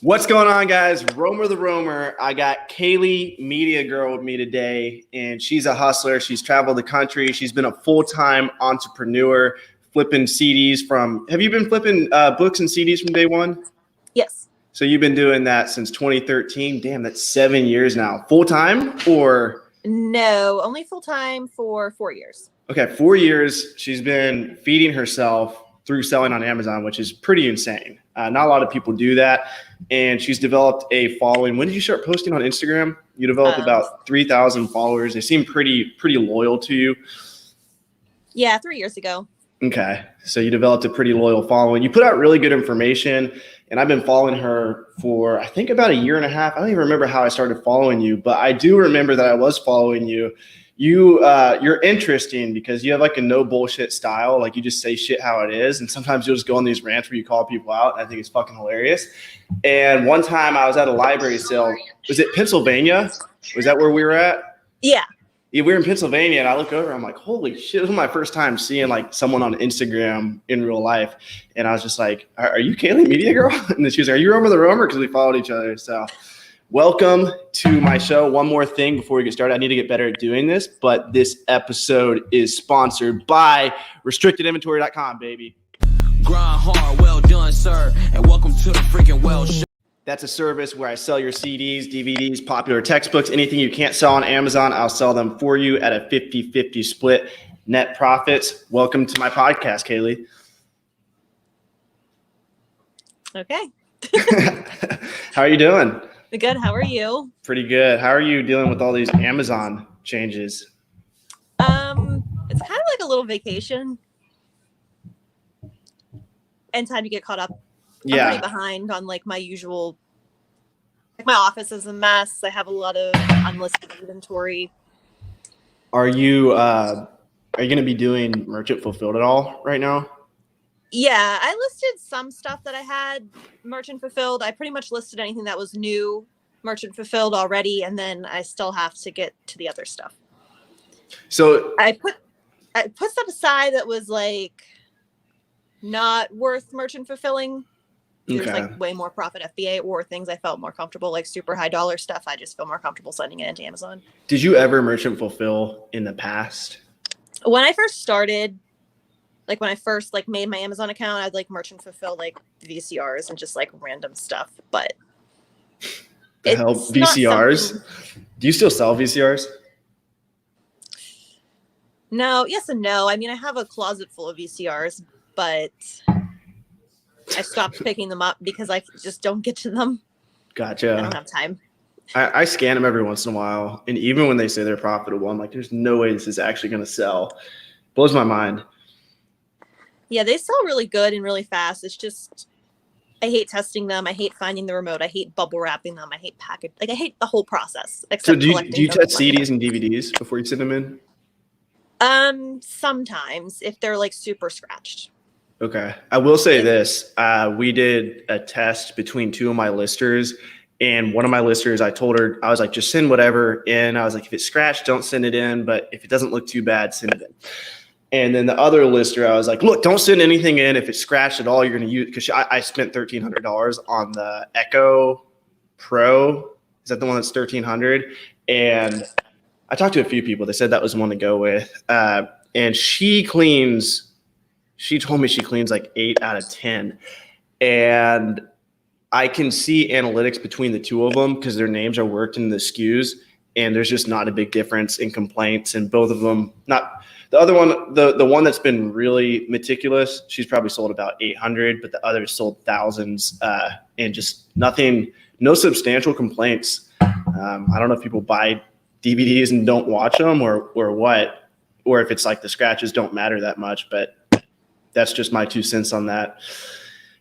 What's going on, guys? Romer the Romer. I got Kaylee, Media Girl, with me today, and she's a hustler. She's traveled the country. She's been a full-time entrepreneur, flipping CDs from – have you been flipping books and CDs from day one? Yes. So you've been doing that since 2013. Damn, that's 7 years now. Full-time or – No, only full-time for 4 years. Okay, 4 years. She's been feeding herself through selling on Amazon, which is pretty insane. Not a lot of people do that. And she's developed a following. When did you start posting on Instagram? You developed about 3,000 followers. They seem pretty loyal to you. Yeah, 3 years ago. Okay. So you developed a pretty loyal following. You put out really good information. And I've been following her for, I think, about a year and a half. I don't even remember how I started following you, but I do remember that I was following you. You're interesting because you have like a no bullshit style. Like you just say shit how it is. And sometimes you'll just go on these rants where you call people out. And I think it's fucking hilarious. And one time I was at a library sale. Was it Pennsylvania? Was that where we were at? Yeah. Yeah, we were in Pennsylvania, and I look over, I'm like, holy shit, this was my first time seeing like someone on Instagram in real life. And I was just like, are you Kaylee, Media Girl? And then she was like, are you Romer the Romer? Because we followed each other. So welcome to my show. One more thing before we get started. I need to get better at doing this, but this episode is sponsored by restrictedinventory.com, baby. Grind hard, well done, sir, and welcome to the freaking well show. That's a service where I sell your CDs, DVDs, popular textbooks, anything you can't sell on Amazon, I'll sell them for you at a 50-50 split net profits. Welcome to my podcast, Kaylee. Okay. How are you doing? Good. How are you? Pretty good. How are you dealing with all these Amazon changes? It's kind of like a little vacation and time to get caught up. Yeah. I'm pretty behind on like my usual. Like my office is a mess. I have a lot of unlisted inventory. Are you going to be doing merchant fulfilled at all right now? Yeah, I listed some stuff that I had merchant fulfilled. I pretty much listed anything that was new merchant fulfilled already, and then I still have to get to the other stuff. So I put stuff aside that was like not worth merchant fulfilling. There's like way more profit FBA or things I felt more comfortable, like super high dollar stuff. I just feel more comfortable sending it into Amazon. Did you ever merchant fulfill in the past? When I first started, like when I first like made my Amazon account, I'd like merchant fulfill like VCRs and just like random stuff. But the hell, VCRs? Do you still sell VCRs? No, yes and no. I mean, I have a closet full of VCRs, but I stopped picking them up because I just don't get to them. Gotcha. I don't have time. I scan them every once in a while. And even when they say they're profitable, I'm like, there's no way this is actually going to sell. Blows my mind. Yeah, they sell really good and really fast. It's just, I hate testing them. I hate finding the remote. I hate bubble wrapping them. I hate I hate the whole process. So do you test CDs and DVDs before you send them in? Sometimes if they're like super scratched. Okay. I will say this. We did a test between two of my listers, and one of my listers, I told her, I was like, just send whatever in. I was like, if it's scratched, don't send it in. But if it doesn't look too bad, send it in. And then the other lister, I was like, look, don't send anything in. If it's scratched at all, you're going to use, because I spent $1,300 on the Echo Pro. Is that the one that's $1,300? And I talked to a few people. They said that was the one to go with. And she told me she cleans like 8 out of 10. And I can see analytics between the two of them because their names are worked in the SKUs. And there's just not a big difference in complaints. And both of them, not the other one, the one that's been really meticulous, she's probably sold about 800, but the others sold thousands, and just nothing, no substantial complaints. I don't know if people buy DVDs and don't watch them or what, or if it's like the scratches don't matter that much, but that's just my 2 cents on that.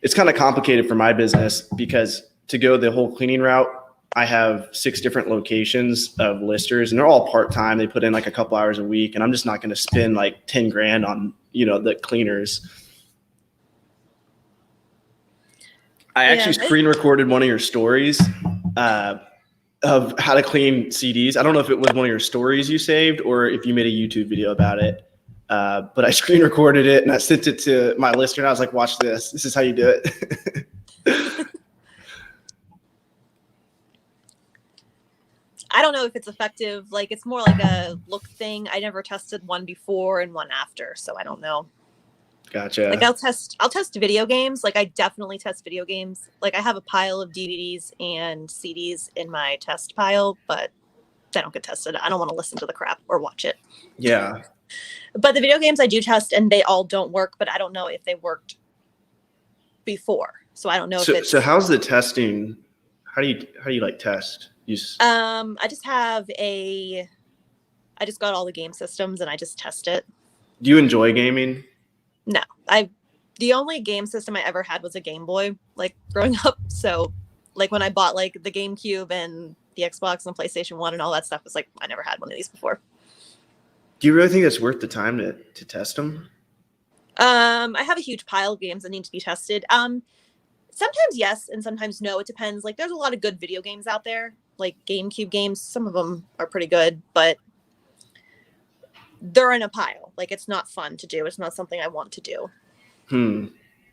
It's kind of complicated for my business because to go the whole cleaning route, I have 6 different locations of listers and they're all part-time. They put in like a couple hours a week, and I'm just not going to spend like 10 grand on, the cleaners. I actually screen recorded one of your stories of how to clean CDs. I don't know if it was one of your stories you saved or if you made a YouTube video about it. But I screen recorded it and I sent it to my listener and I was like, watch this. This is how you do it. I don't know if it's effective. Like, it's more like a look thing. I never tested one before and one after, so I don't know. Gotcha. Like, I'll test video games. Like, I definitely test video games. Like, I have a pile of DVDs and CDs in my test pile, but they don't get tested. I don't want to listen to the crap or watch it. Yeah. But the video games I do test, and they all don't work, but I don't know if they worked before. So I don't know if it's... So how's the testing? How do you like test? I just got all the game systems and I just test it. Do you enjoy gaming? No, the only game system I ever had was a Game Boy, like growing up. So like when I bought like the GameCube and the Xbox and PlayStation 1 and all that stuff, was like, I never had one of these before. Do you really think it's worth the time to test them? I have a huge pile of games that need to be tested. Sometimes yes, and sometimes no. It depends. Like, there's a lot of good video games out there, like GameCube games. Some of them are pretty good, but they're in a pile. Like, it's not fun to do. It's not something I want to do.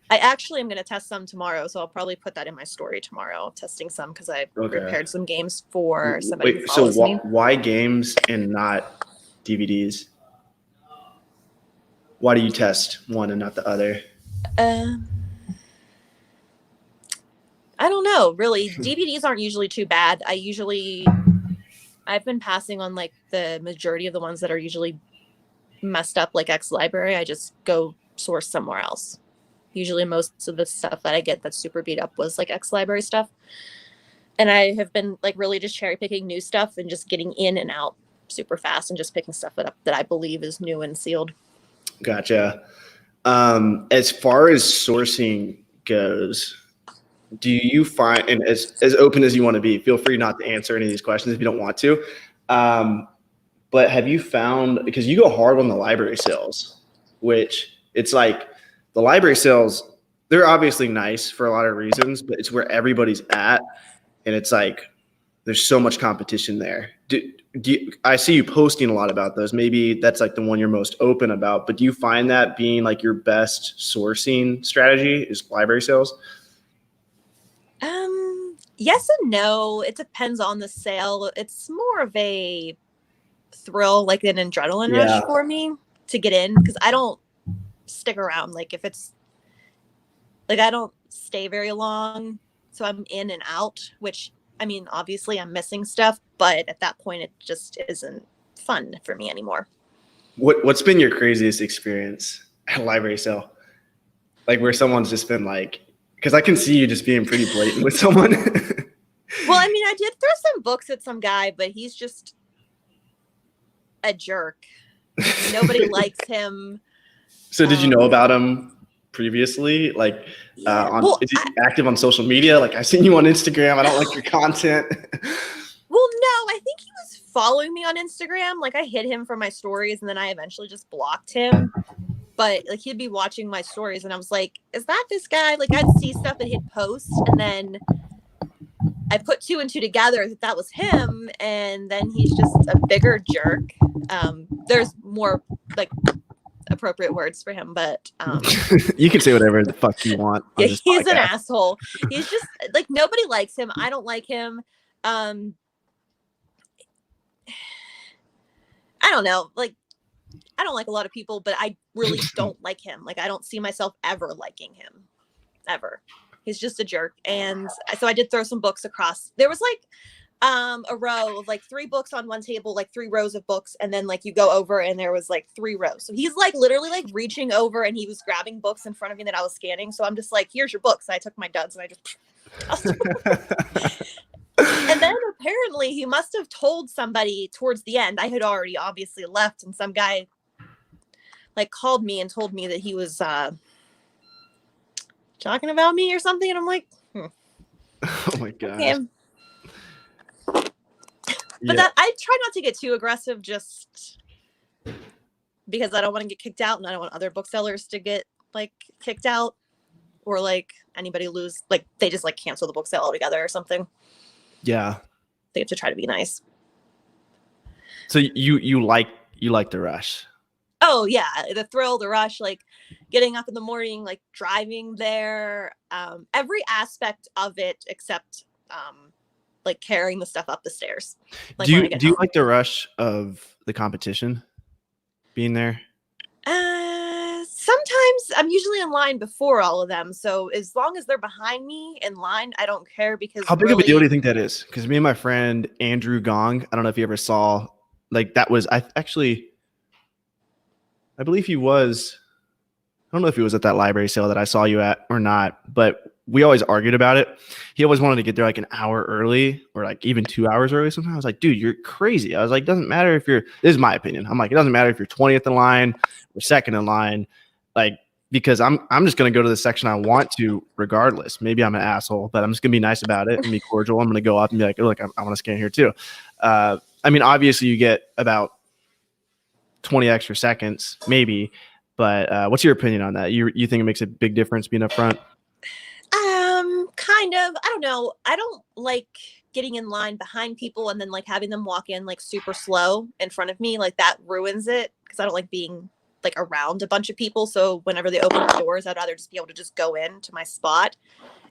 I actually am going to test some tomorrow, so I'll probably put that in my story tomorrow, testing some, because I prepared some games for somebody who follows me. Why games and not DVDs? Why do you test one and not the other? I don't know, really. DVDs aren't usually too bad. I've been passing on like the majority of the ones that are usually messed up, like X Library. I just go source somewhere else. Usually most of the stuff that I get that's super beat up was like X Library stuff. And I have been like really just cherry picking new stuff and just getting in and out super fast and just picking stuff up that I believe is new and sealed. Gotcha. As far as sourcing goes, do you find, and as open as you want to be, feel free not to answer any of these questions if you don't want to. But have you found, because you go hard on the library sales, which it's like the library sales, they're obviously nice for a lot of reasons, but it's where everybody's at. And it's like, there's so much competition there. I see you posting a lot about those. Maybe that's like the one you're most open about, but do you find that being like your best sourcing strategy is library sales? Yes and no. It depends on the sale. It's more of a thrill, like an adrenaline rush for me to get in, because I don't stick around. Like, if it's like, I don't stay very long, so I'm in and out, which, I mean, obviously I'm missing stuff, but at that point it just isn't fun for me anymore. What's been your craziest experience at a library sale? Like, where someone's just been like, because I can see you just being pretty blatant with someone. Well, I mean, I did throw some books at some guy, but he's just a jerk. Nobody likes him. So did you know about him previously? Like, is he active on social media? Like, I've seen you on Instagram. I don't like your content. Well, no, I think he was following me on Instagram. Like, I hid him from my stories, and then I eventually just blocked him. But like, he'd be watching my stories, and I was like, is that this guy? Like, I'd see stuff that he'd post, and then I put two and two together that was him, and then he's just a bigger jerk. There's more like appropriate words for him, but you can say whatever the fuck you want. Yeah, he's an asshole. He's just like, nobody likes him. I don't like him. I don't know. Like, I don't like a lot of people, but I really don't like him. Like, I don't see myself ever liking him, ever. He's just a jerk. And so I did throw some books across. There was like a row of like 3 books on one table, like 3 rows of books, and then like you go over and there was like 3 rows. So he's like literally like reaching over and he was grabbing books in front of me that I was scanning. So I'm just like, here's your books. And I took my duds and I just and then apparently he must have told somebody towards the end. I had already obviously left, and some guy like called me and told me that he was talking about me or something, and I'm like, oh my god. Okay. But that, I try not to get too aggressive, just because I don't want to get kicked out, and I don't want other booksellers to get like kicked out, or like anybody lose, like they just like cancel the book sale altogether or something. Yeah, they have to try to be nice. So you like the rush? Oh yeah, the thrill, the rush, like getting up in the morning, like driving there, every aspect of it except like carrying the stuff up the stairs. Like do when I you get do you home. like the rush of the competition being there? Sometimes I'm usually in line before all of them. So as long as they're behind me in line, I don't care because How big of a deal do you think that is? Because me and my friend Andrew Gong, I don't know if you ever saw, like that was I believe he was. I don't know if he was at that library sale that I saw you at or not, but we always argued about it. He always wanted to get there like an hour early or like even 2 hours early. Sometimes I was like, dude, you're crazy. I was like, doesn't matter if you're, this is my opinion. I'm like, it doesn't matter if you're 20th in line or second in line, like, because I'm just going to go to the section I want to regardless. Maybe I'm an asshole, but I'm just going to be nice about it and be cordial. I'm going to go up and be like, look, I want to scan here too. I mean, obviously you get about 20 extra seconds, maybe. But what's your opinion on that? You think it makes a big difference being up front? Kind of. I don't know. I don't like getting in line behind people and then like having them walk in like super slow in front of me. Like that ruins it because I don't like being like around a bunch of people. So whenever they open the doors, I'd rather just be able to just go in to my spot.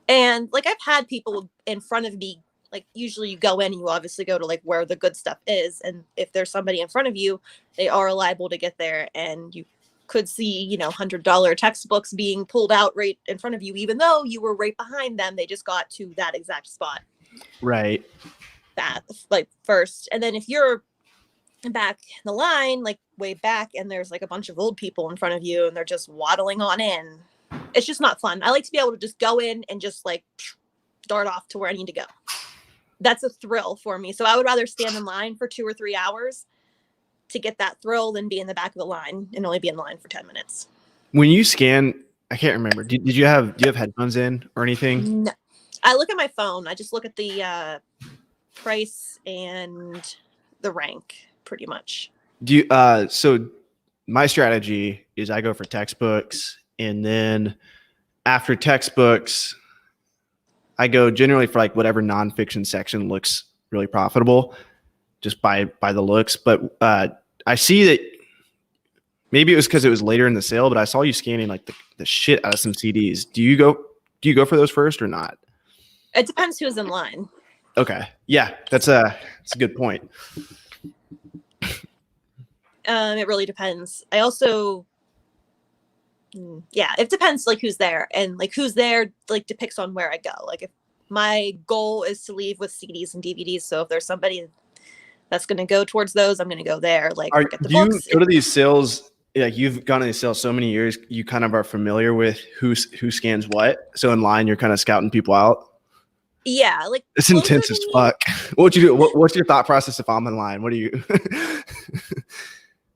And like I've had people in front of me. Like usually you go in and you obviously go to like where the good stuff is. And if there's somebody in front of you, they are liable to get there and you could see, $100 textbooks being pulled out right in front of you, even though you were right behind them. They just got to that exact spot. Right. That like first. And then if you're back in the line, like way back, and there's like a bunch of old people in front of you and they're just waddling on in, it's just not fun. I like to be able to just go in and just like dart off to where I need to go. That's a thrill for me. So I would rather stand in line for 2 or 3 hours to get that thrill than be in the back of the line and only be in line for 10 minutes. When you scan, I can't remember. Do you have headphones in or anything? No. I look at my phone. I just look at the price and the rank pretty much. So my strategy is I go for textbooks, and then after textbooks, I go generally for like whatever nonfiction section looks really profitable, just by the looks. But I see that maybe it was because it was later in the sale, but I saw you scanning like the shit out of some CDs. Do you go for those first or not? It depends who's in line. Okay. Yeah, that's a good point. It really depends. I also, it depends like who's there, and like who's there like depicts on where I go. Like if my goal is to leave with CDs and DVDs, so if there's somebody that's going to go towards those, I'm going to go there. Like forget the books. You go to these sales? Like you've gone to these sales so many years, you kind of are familiar with who scans what. So in line, you're kind of scouting people out. Yeah, like it's intense as fuck. What would you do? What's your thought process if I'm in line? What do you?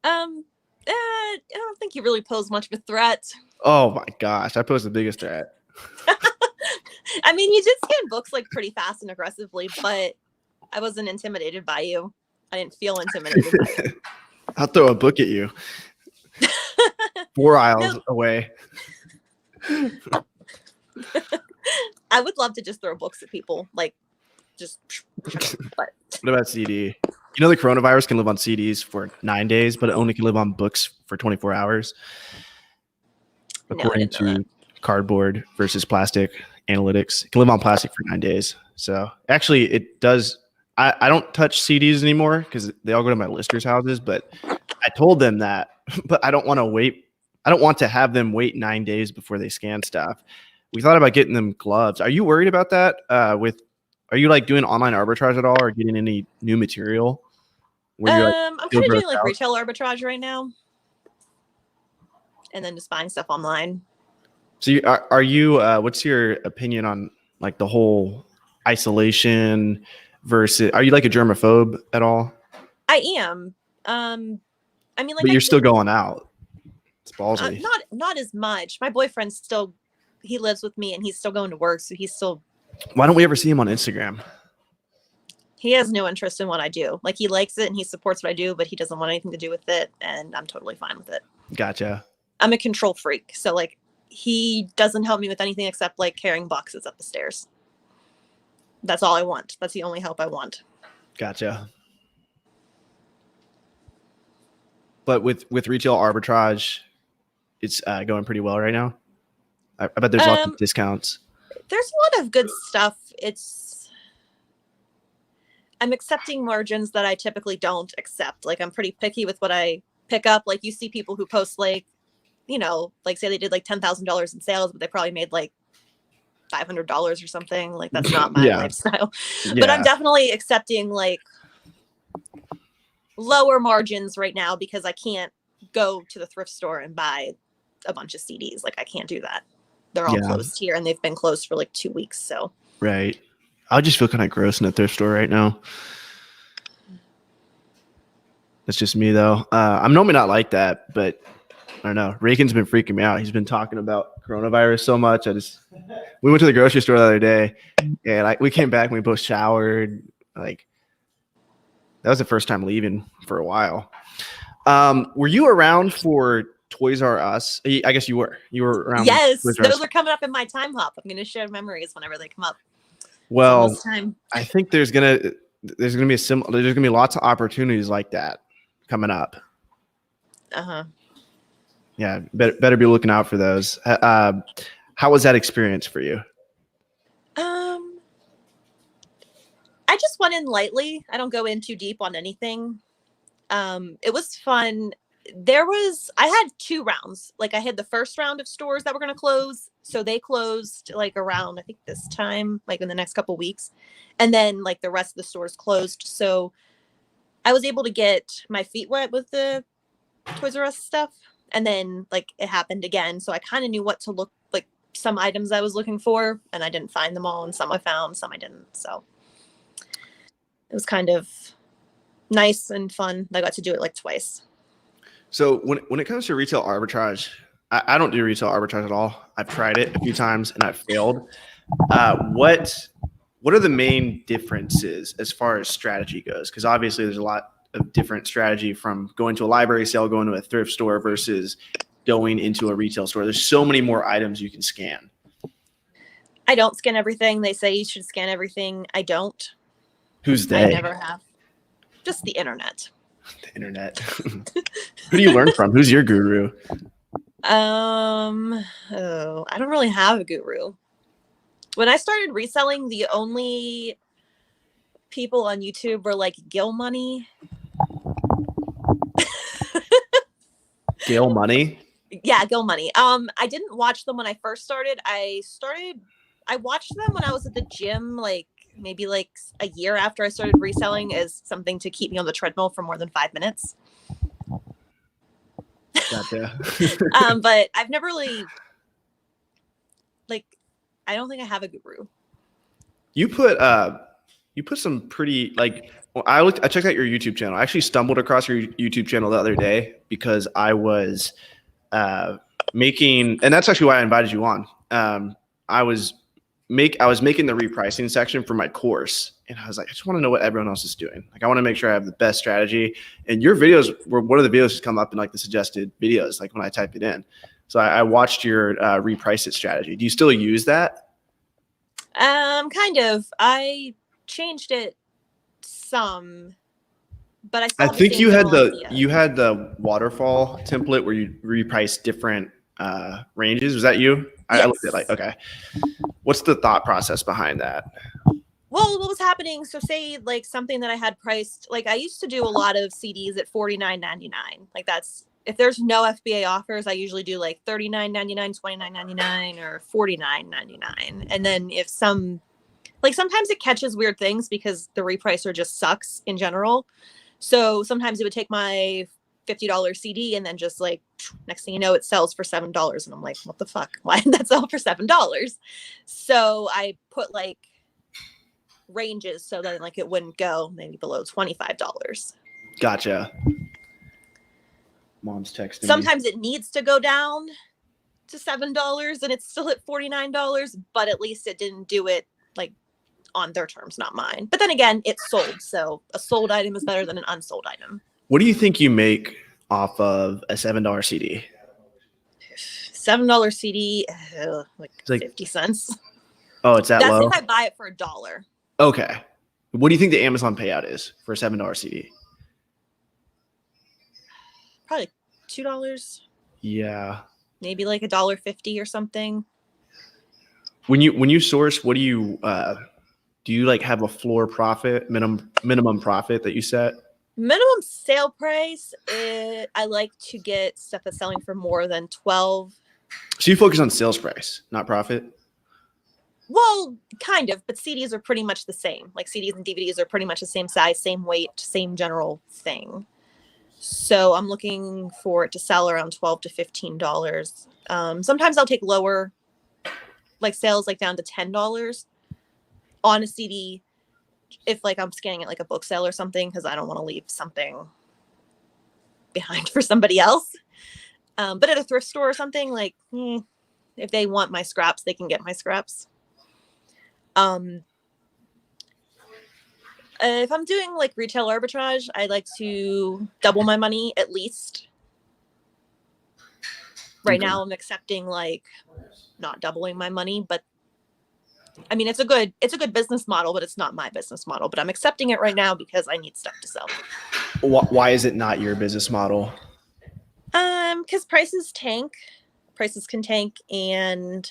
I don't think you really pose much of a threat. Oh my gosh, I pose the biggest threat. I mean, you did scan books like pretty fast and aggressively, but I wasn't intimidated by you. I didn't feel intimidated by you. I'll throw a book at you. 4 aisles away. I would love to just throw books at people, like just. But. What about CD? You know, the coronavirus can live on CDs for 9 days, but it only can live on books for 24 hours. According to Cardboard versus Plastic Analytics, it can live on plastic for 9 days. So actually, it does. I don't touch CDs anymore because they all go to my listers' houses. But I told them that, but I don't want to wait. I don't want to have them wait 9 days before they scan stuff. We thought about getting them gloves. Are you worried about that? Are you like doing online arbitrage at all, or getting any new material? I'm kind of doing like retail arbitrage right now, and then just buying stuff online. So are you? What's your opinion on like the whole isolation versus? Are you like a germaphobe at all? I am. I mean, like, but you're still going out. It's ballsy. Not as much. My boyfriend's still. He lives with me, and he's still going to work, so he's still. Why don't we ever see him on Instagram? He has no interest in what I do. Like, he likes it and he supports what I do, but he doesn't want anything to do with it, and I'm totally fine with it. Gotcha. I'm a control freak, so like he doesn't help me with anything except like carrying boxes up the stairs. That's all I want. That's the only help I want. Gotcha. But with retail arbitrage, it's going pretty well right now. I bet there's lots of discounts. There's a lot of good stuff. It's I'm accepting margins that I typically don't accept. Like I'm pretty picky with what I pick up. Like you see people who post like, you know, like say they did like $10,000 in sales, but they probably made like $500 or something. Like that's not my Yeah. lifestyle. Yeah. But I'm definitely accepting like lower margins right now because I can't go to the thrift store and buy a bunch of CDs. Like I can't do that. They're all closed here and they've been closed for like 2 weeks. So Right. I just feel kind of gross in a thrift store right now. That's just me though. I'm normally not like that, but I don't know. Reagan's been freaking me out. He's been talking about coronavirus so much. We went to the grocery store the other day and like we came back and we both showered. Like that was the first time leaving for a while. Were you around for Toys R Us? I guess you were. You were around. yes, Toys R Us. those are coming up in my time hop. I'm going to share memories whenever they come up. Well, Time. I think there's gonna be lots of opportunities like that coming up. Yeah, better be looking out for those. How was that experience for you? I just went in lightly. I don't go in too deep on anything. It was fun. I had 2 rounds. Like I had the first round of stores that were going to close. So they closed like around, I think this time, like in the next couple weeks. And then like the rest of the stores closed. So I was able to get my feet wet with the Toys R Us stuff. And then like it happened again. So I kind of knew what to look like, some items I was looking for and I didn't find them all. And some I found, some I didn't. So it was kind of nice and fun. I got to do it like twice. So when it comes to retail arbitrage, I don't do retail arbitrage at all. I've tried it a few times and I've failed. What are the main differences as far as strategy goes? Because obviously there's a lot of different strategy from going to a library sale, going to a thrift store versus going into a retail store. There's so many more items you can scan. I don't scan everything. They say you should scan everything. I don't. Who's they? I never have. Just the internet. The internet. Who do you learn from? Who's your guru? I don't really have a guru. When I started reselling, the only people on YouTube were like Gil Money. Gil Money? Yeah, Gil Money. I didn't watch them when I first started. I watched them when I was at the gym, like maybe like a year after I started reselling, as something to keep me on the treadmill for more than 5 minutes. Gotcha. But I've never really, like, I don't think I have a guru. You put some pretty, like, I checked out your YouTube channel. I actually stumbled across your YouTube channel the other day because I was making, and that's actually why I invited you on. I was making the repricing section for my course, and I was like, I just want to know what everyone else is doing. Like, I want to make sure I have the best strategy. And your videos were one of the videos that come up in like the suggested videos, like when I type it in. So I watched your reprice it strategy. Do you still use that? Kind of. I changed it some, but I think you had the waterfall template where you reprice different ranges. Was that you? Yes. I looked at like, okay. What's the thought process behind that? Well, what was happening? So say like something that I had priced, like I used to do a lot of CDs at $49.99. Like that's, if there's no FBA offers, I usually do like $39.99, $29.99, or $49.99. And then if sometimes it catches weird things because the repricer just sucks in general. So sometimes it would take my $50 CD and then just like next thing you know, it sells for $7. And I'm like, what the fuck? Why did that sell for $7? So I put like ranges so that like it wouldn't go maybe below $25. Gotcha. Mom's texting Sometimes it needs to go down to $7 and it's still at $49, but at least it didn't do it like on their terms, not mine. But then again, it's sold. So a sold item is better than an unsold item. What do you think you make off of a $7 CD? $7 CD, like 50 cents. Oh, it's that low? That's if I buy it for $1. Okay. What do you think the Amazon payout is for a $7 CD? Probably $2. Yeah. Maybe like $1.50 or something. When you source, what do you do you like have a floor profit, minimum profit that you set? Minimum sale price, I like to get stuff that's selling for more than 12. So you focus on sales price, not profit? Well, kind of, but CDs are pretty much the same. Like CDs and DVDs are pretty much the same size, same weight, same general thing. So I'm looking for it to sell around $12 to $15. Sometimes I'll take lower, like sales like down to $10 on a CD if like I'm scanning it like a book sale or something, because I don't want to leave something behind for somebody else. But at a thrift store or something, like if they want my scraps, they can get my scraps. If I'm doing like retail arbitrage, I like to double my money at least. Right now I'm accepting like not doubling my money, but I mean, it's a good business model, but it's not my business model, but I'm accepting it right now because I need stuff to sell. Why is it not your business model? Because prices can tank. And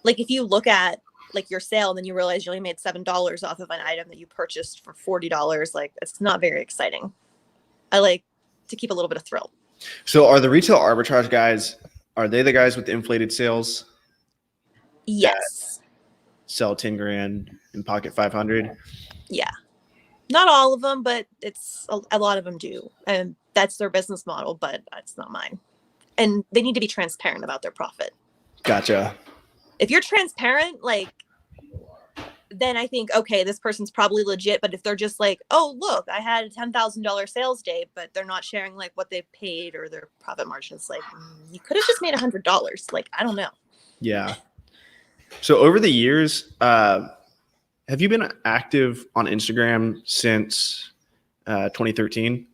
like, if you look at like your sale and then you realize you only made $7 off of an item that you purchased for $40, like it's not very exciting. I like to keep a little bit of thrill. So are the retail arbitrage guys, are they the guys with the inflated sales? Yes. Sell 10 grand and pocket 500? Yeah. Not all of them, but it's a lot of them do. And that's their business model, but that's not mine. And they need to be transparent about their profit. Gotcha. If you're transparent, like, then I think, okay, this person's probably legit. But if they're just like, oh, look, I had a $10,000 sales day, but they're not sharing like what they paid or their profit margin, it's like, you could have just made $100. Like, I don't know. Yeah. So over the years, have you been active on Instagram since 2013?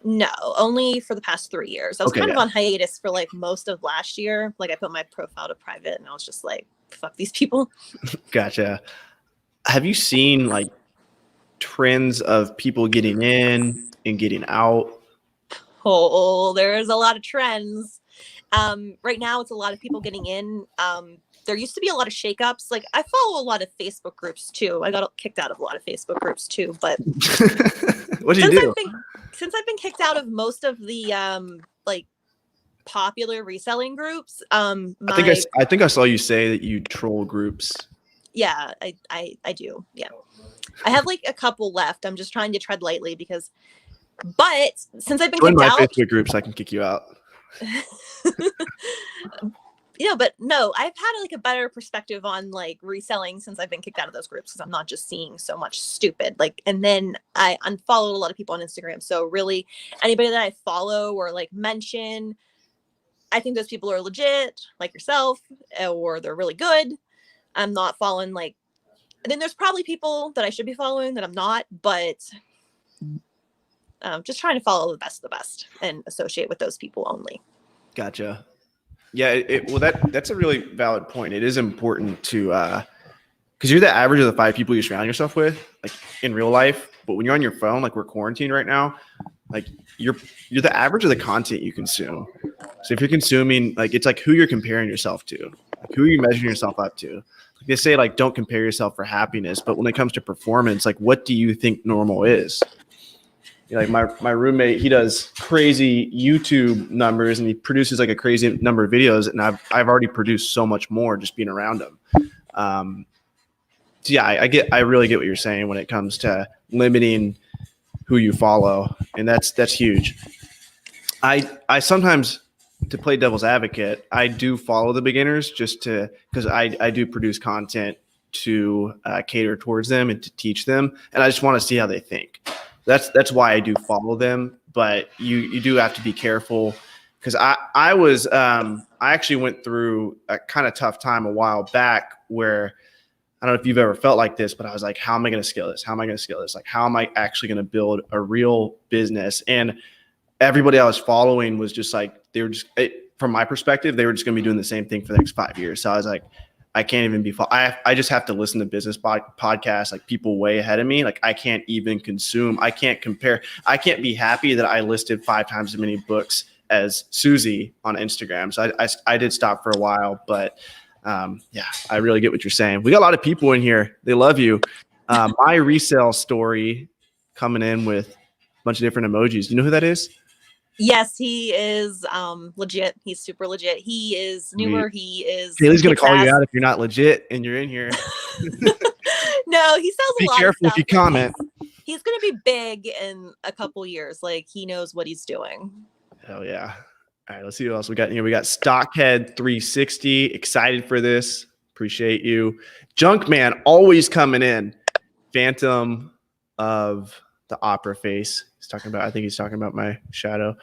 No, only for the past 3 years. I was kind of on hiatus for like most of last year. Like I put my profile to private and I was just like, fuck these people. Gotcha. Have you seen like trends of people getting in and getting out? Oh, there's a lot of trends. Right now it's a lot of people getting in. There used to be a lot of shakeups. Like I follow a lot of Facebook groups too. I got kicked out of a lot of Facebook groups too, but What did you do? Since I've been kicked out of most of the like popular reselling groups, I think I saw you say that you troll groups. Yeah, I do. Yeah. I have like a couple left. I'm just trying to tread lightly but since I've been Join kicked out, my Facebook groups, I can kick you out. But no, I've had like a better perspective on like reselling since I've been kicked out of those groups, because I'm not just seeing so much stupid. Like, and then I unfollowed a lot of people on Instagram. So really anybody that I follow or like mention, I think those people are legit, like yourself, or they're really good. I'm not following like, and then there's probably people that I should be following that I'm not, but just trying to follow the best of the best and associate with those people only. Gotcha. Yeah, that's a really valid point. It is important to because you're the average of the 5 people you surround yourself with, like in real life. But when you're on your phone, like we're quarantined right now, like you're the average of the content you consume. So if you're consuming, like it's like who you're comparing yourself to, like who are you measuring yourself up to. Like they say, like don't compare yourself for happiness, but when it comes to performance, like what do you think normal is? Like my roommate, he does crazy YouTube numbers and he produces like a crazy number of videos, and I've already produced so much more just being around him. So yeah, I really get what you're saying when it comes to limiting who you follow, and that's huge. I sometimes, to play devil's advocate, I do follow the beginners just because I do produce content to cater towards them and to teach them, and I just want to see how they think. That's why I do follow them, but you do have to be careful, because I actually went through a kind of tough time a while back where I don't know if you've ever felt like this, but I was like, how am I going to scale this? How am I going to scale this? Like, how am I actually going to build a real business? And everybody I was following was just like, from my perspective, they were just going to be doing the same thing for the next 5 years. So I was like, I can't even be, I just have to listen to business podcasts, like people way ahead of me. Like I can't even consume, I can't compare. I can't be happy that I listed 5 times as many books as Susie on Instagram. So I did stop for a while, but Yeah, I really get what you're saying. We got a lot of people in here. They love you. My resale story coming in with a bunch of different emojis. You know who that is? Yes, he is legit. He's super legit. He is newer. He is. Kaylee's gonna kicks call you ass. out if you're not legit and you're in here. No, he sells a Be lot careful of if you stuff. comment. He's going to be big in a couple years. Like, he knows what he's doing. Hell yeah. All right, let's see what else we got here. We got Stockhead 360. Excited for this. Appreciate you. Junkman always coming in. Phantom of the Opera Face. I think he's talking about my shadow.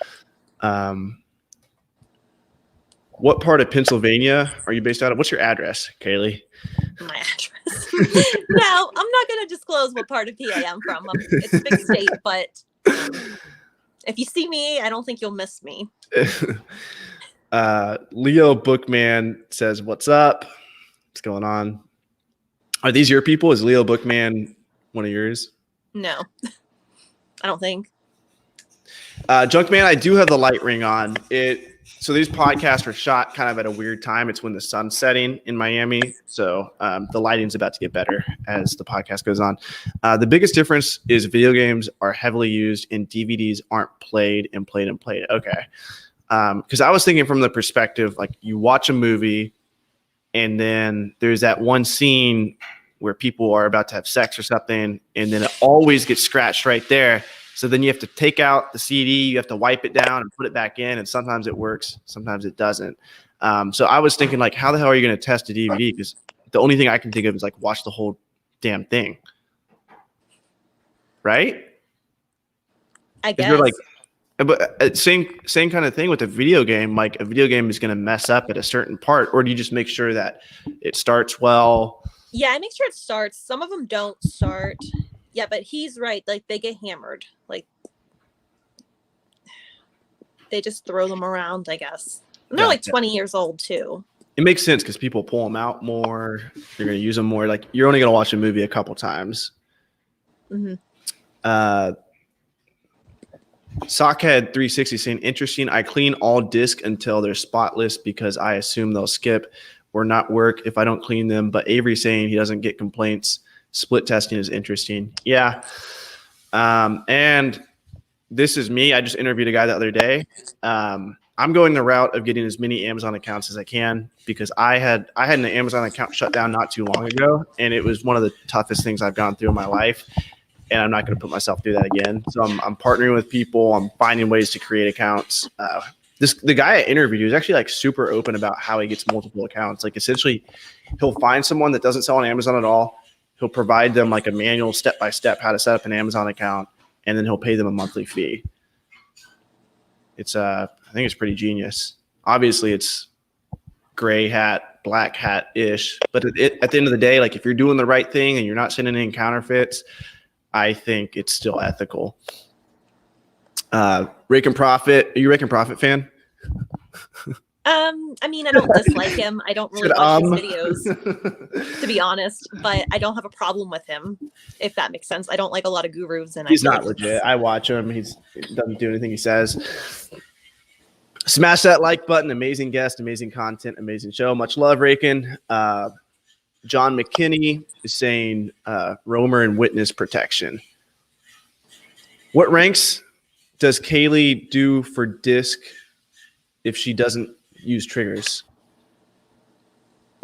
What part of Pennsylvania are you based out of? What's your address, Kaylee? My address. No, I'm not going to disclose what part of PA I'm from. It's a big state, but if you see me, I don't think you'll miss me. Leo Bookman says, "What's up? What's going on? Are these your people? Is Leo Bookman one of yours?" No, I don't think. Junkman, I do have the light ring on. So these podcasts are shot kind of at a weird time. It's when the sun's setting in Miami. So the lighting's about to get better as the podcast goes on. The biggest difference is video games are heavily used and DVDs aren't played. Okay. Because I was thinking from the perspective, like you watch a movie and then there's that one scene where people are about to have sex or something, and then it always gets scratched right there. So then you have to take out the CD, you have to wipe it down and put it back in, and sometimes it works, sometimes it doesn't. So I was thinking, like, how the hell are you going to test a DVD? Because the only thing I can think of is, like, watch the whole damn thing. Right? I guess. You're like, but same kind of thing with a video game. Like, a video game is going to mess up at a certain part, or do you just make sure that it starts well? Yeah, I make sure it starts. Some of them don't start. Yeah, but he's right. Like, they get hammered. Like, they just throw them around, I guess. And they're like 20 years old, too. It makes sense because people pull them out more. You're going to use them more. Like, you're only going to watch a movie a couple times. Mm-hmm. Sockhead 360 saying, interesting. I clean all disc until they're spotless because I assume they'll skip or not work if I don't clean them. But Avery saying he doesn't get complaints. Split testing is interesting. Yeah. And this is me. I just interviewed a guy the other day. I'm going the route of getting as many Amazon accounts as I can because I had an Amazon account shut down not too long ago, and it was one of the toughest things I've gone through in my life. And I'm not going to put myself through that again. So I'm partnering with people. I'm finding ways to create accounts. The guy I interviewed, he was actually like super open about how he gets multiple accounts. Like essentially, he'll find someone that doesn't sell on Amazon at all. He'll provide them like a manual step-by-step how to set up an Amazon account, and then he'll pay them a monthly fee. It's I think it's pretty genius. Obviously, it's gray hat, black hat-ish. But at the end of the day, like if you're doing the right thing and you're not sending in counterfeits, I think it's still ethical. Rake and Profit. Are you a Rake and Profit fan? I mean, I don't dislike him. I don't really watch his videos, to be honest, but I don't have a problem with him, if that makes sense. I don't like a lot of gurus. And He's not legit. I watch him. He doesn't do anything he says. Smash that like button. Amazing guest, amazing content, amazing show. Much love, Raken. John McKinney is saying roamer and witness protection. What ranks does Kaylee do for disc if she doesn't use triggers?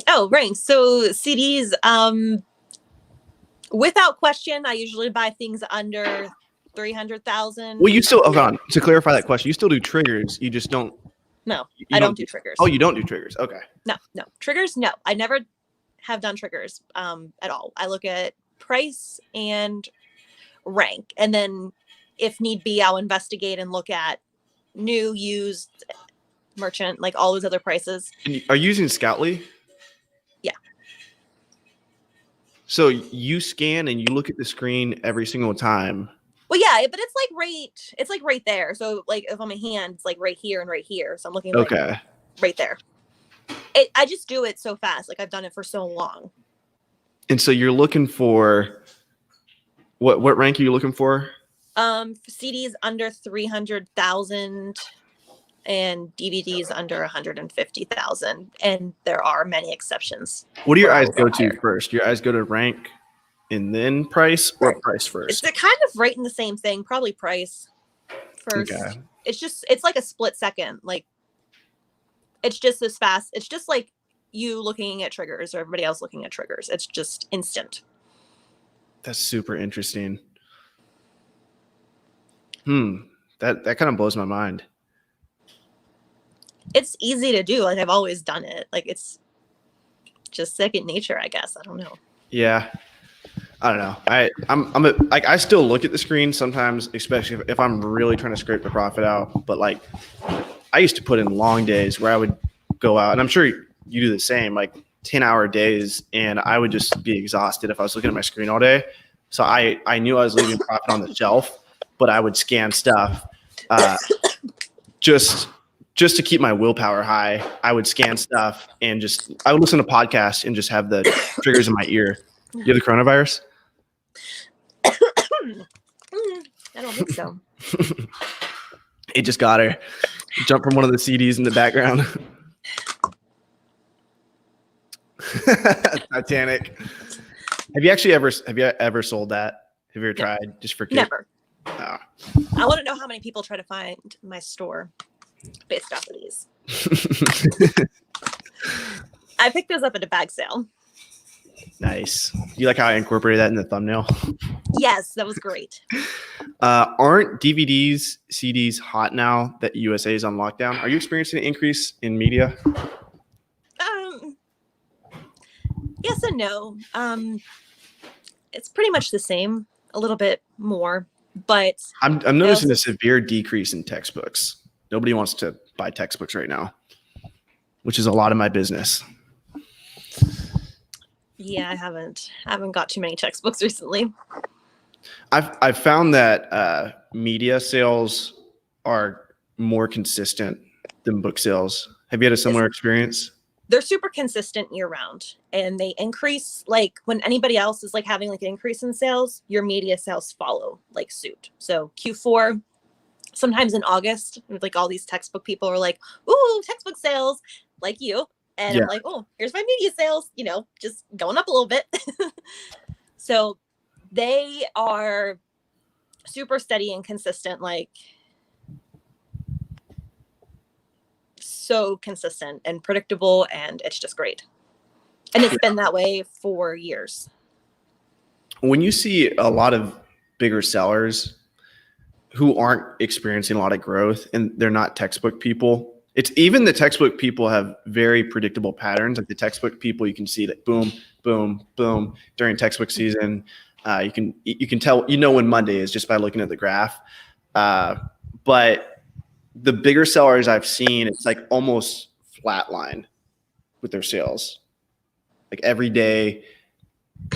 Oh, ranks. So CDs, without question, I usually buy things under 300,000. Well, you still, hold on. To clarify that question, you still do triggers. You just don't. No, I don't do triggers. Oh, you don't do triggers. Okay. No. Triggers, no. I never have done triggers at all. I look at price and rank. And then if need be, I'll investigate and look at new, used, merchant, like all those other prices. Are you using Scoutly? Yeah. So you scan and you look at the screen every single time. Well, yeah, but it's like right there. So like if on my hand, it's like right here and right here. So I'm looking like right there. I just do it so fast. Like I've done it for so long. And so you're looking for what rank are you looking for? CDs under 300,000. and DVDs under 150,000. And there are many exceptions. What do your where I eyes will go go to higher. first? Your eyes go to rank and then price, or price first? It's kind of right in the same thing, probably price first. Okay. It's like a split second. Like, it's just as fast. It's just like you looking at triggers or everybody else looking at triggers. It's just instant. That's super interesting. That kind of blows my mind. It's easy to do. Like, I've always done it. Like, it's just second nature, I guess. I don't know. Yeah. I don't know. I still look at the screen sometimes, especially if I'm really trying to scrape the profit out. But like, I used to put in long days where I would go out, and I'm sure you do the same, like 10-hour days, and I would just be exhausted if I was looking at my screen all day. So I knew I was leaving profit on the shelf, but I would scan stuff just to keep my willpower high. I would scan stuff and I would listen to podcasts and just have the triggers in my ear. You have the coronavirus? I don't think so. It just got her. Jump from one of the CDs in the background. Titanic. Have you ever sold that? Have you ever tried just for kids? Never. Oh. I want to know how many people try to find my store based off of these. I picked those up at a bag sale. Nice. You like how I incorporated that in the thumbnail? Yes, that was great. Aren't DVDs, CDs hot now that USA is on lockdown? Are you experiencing an increase in media? Yes and no. It's pretty much the same, a little bit more, but I'm noticing a severe decrease in textbooks. Nobody wants to buy textbooks right now, which is a lot of my business. yeah, I haven't got too many textbooks recently. I've found that media sales are more consistent than book sales. Have you had a similar experience? They're super consistent year round, and they increase, like when anybody else is like having like an increase in sales, your media sales follow like suit. So Q4, sometimes in August, like all these textbook people are like, ooh, textbook sales, like you. And Yeah. I'm like, oh, here's my media sales, just going up a little bit. So they are super steady and consistent, like so consistent and predictable, and it's just great. And it's been that way for years. When you see a lot of bigger sellers who aren't experiencing a lot of growth and they're not textbook people, it's even the textbook people have very predictable patterns. Like the textbook people, you can see that boom, boom, boom during textbook season. You can tell, when Monday is just by looking at the graph. But the bigger sellers I've seen, it's like almost flatline with their sales. Like every day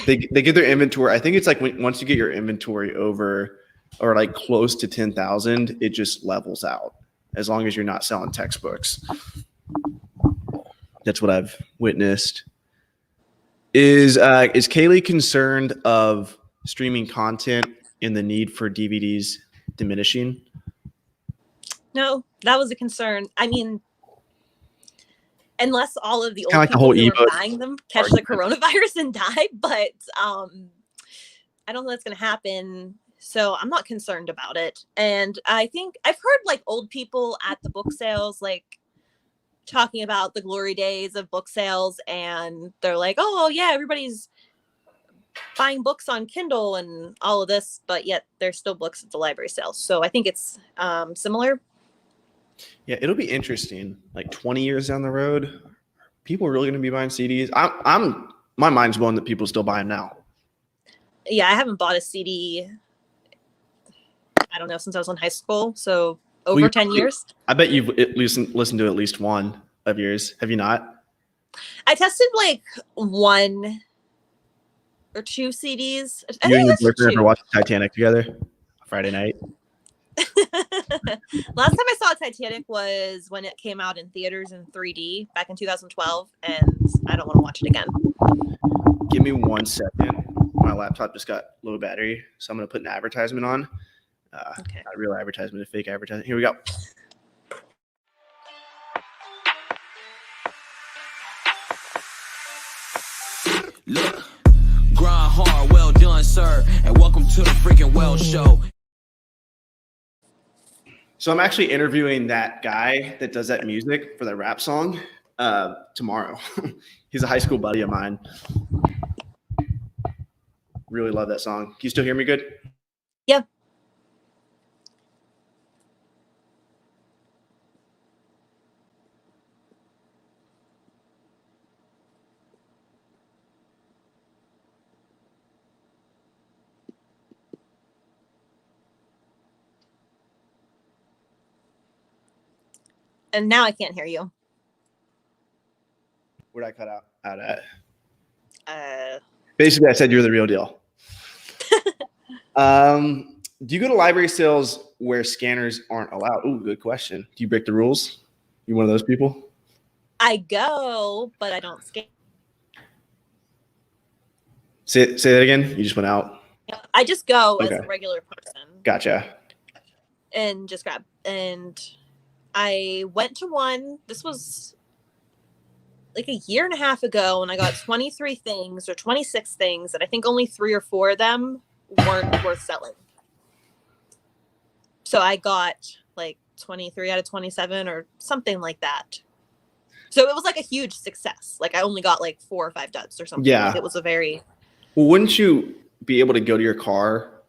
they get their inventory. I think it's like once you get your inventory over or like close to 10,000, it just levels out as long as you're not selling textbooks. That's what I've witnessed. Is Kaylee concerned of streaming content and the need for DVDs diminishing? No, that was a concern. I mean, unless all of the old Kinda like the people whole who are ebook buying them catch the coronavirus and die, but I don't know that's going to happen. So I'm not concerned about it. And I think I've heard like old people at the book sales, like talking about the glory days of book sales. And they're like, oh yeah, everybody's buying books on Kindle and all of this, but yet there's still books at the library sales. So I think it's similar. Yeah, it'll be interesting. Like 20 years down the road, people are really going to be buying CDs. My mind's blown that people still buy them now. Yeah, I haven't bought a CD, I don't know, since I was in high school. So over 10 years. I bet you've at least listened to at least one of yours. Have you not? I tested like 1 or 2 CDs. I You and think your that's boyfriend 2. ever watched Titanic together? Friday night. Last time I saw Titanic was when it came out in theaters in 3D back in 2012, and I don't want to watch it again. Give me 1 second. My laptop just got low battery, so I'm going to put an advertisement on. Okay. Not a real advertisement, a fake advertisement. Here we go. Look, grind hard, well done, sir, and welcome to the freaking Well Show. So I'm actually interviewing that guy that does that music for that rap song tomorrow. He's a high school buddy of mine. Really love that song. Can you still hear me good? Yeah. And now I can't hear you. Where'd I cut out at? Uh, Basically, I said you're the real deal. Do you go to library sales where scanners aren't allowed? Ooh, good question. Do you break the rules? You one of those people? I go, but I don't scan. Say that again. You just went out. I just go as Okay. a regular person Gotcha. and just grab. And I went to one. This was like a year and a half ago, and I got 23 things or 26 things, and I think only 3 or 4 of them weren't worth selling. So I got like 23 out of 27 or something like that. So it was like a huge success. Like I only got like 4 or 5 duds or something. Yeah. Like, it was a very... Well, wouldn't you be able to go to your car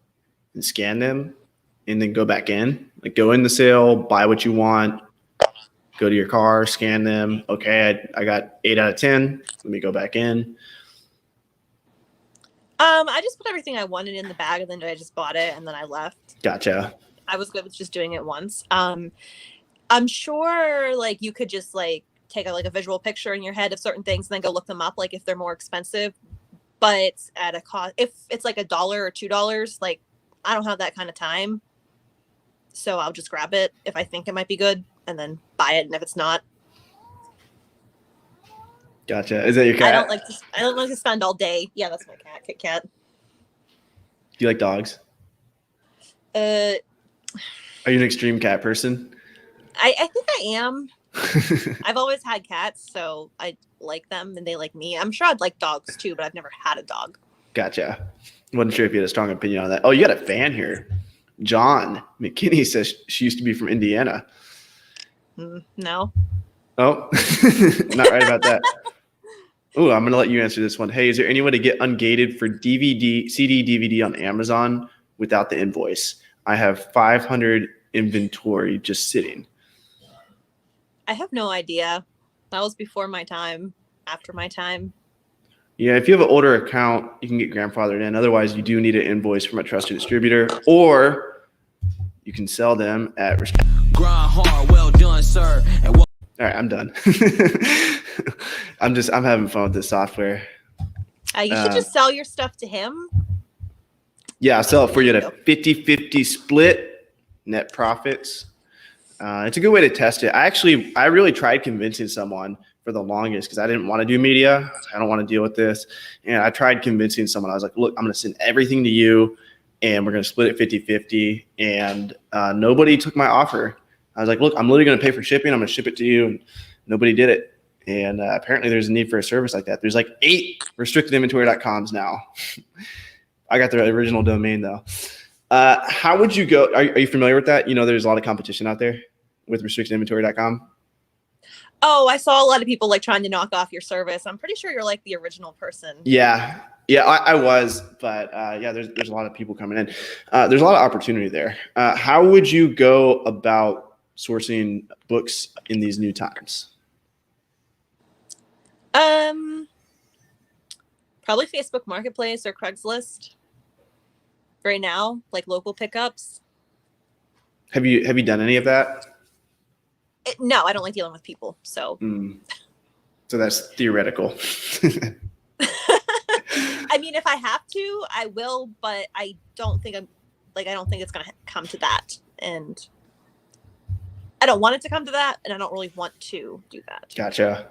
and scan them and then go back in? Like go in the sale, buy what you want, go to your car, scan them. Okay, I got 8 out of 10. Let me go back in. I just put everything I wanted in the bag, and then I just bought it, and then I left. Gotcha. I was good with just doing it once. I'm sure like you could just like take a visual picture in your head of certain things and then go look them up, like if they're more expensive, but at a cost. If it's like $1 or $2, like I don't have that kind of time, so I'll just grab it if I think it might be good and then buy it. And if it's not, Gotcha. Is that your cat? I don't like to spend all day. Yeah, that's my cat, Kit Kat. Do you like dogs? Uh, Are you an extreme cat person? I think I am. I've always had cats, so I like them and they like me. I'm sure I'd like dogs too, but I've never had a dog. Gotcha. Wasn't sure if you had a strong opinion on that. Oh, you got a fan here. John McKinney says she used to be from Indiana. No. Oh, not right about that. Oh, I'm going to let you answer this one. Hey, is there any way to get ungated for CD, DVD on Amazon without the invoice? I have 500 inventory just sitting. I have no idea. That was before my time, after my time. Yeah, if you have an older account, you can get grandfathered in. Otherwise, you do need an invoice from a trusted distributor, or you can sell them at. Grind hard, well done, sir, and All right, I'm done. I'm having fun with this software. You should just sell your stuff to him. Yeah, I'll sell it for you at a 50-50 split net profits. It's a good way to test it. I really tried convincing someone for the longest because I didn't want to do media. I don't want to deal with this. And I tried convincing someone. I was like, look, I'm going to send everything to you and we're going to split it 50-50. And nobody took my offer. I was like, look, I'm literally going to pay for shipping. I'm going to ship it to you. And nobody did it. And apparently there's a need for a service like that. There's like 8 restrictedinventory.coms now. I got the original domain though. How would you go? Are you familiar with that? You know, there's a lot of competition out there with restrictedinventory.com. Oh, I saw a lot of people like trying to knock off your service. I'm pretty sure you're like the original person. Yeah, I was, but yeah, there's a lot of people coming in. There's a lot of opportunity there. How would you go about sourcing books in these new times? Probably Facebook Marketplace or Craigslist. Right now, like local pickups. Have you done any of that? No, I don't like dealing with people. So. So that's theoretical. I mean, if I have to, I will, but I don't think it's going to come to that. And I don't want it to come to that. And I don't really want to do that. Gotcha.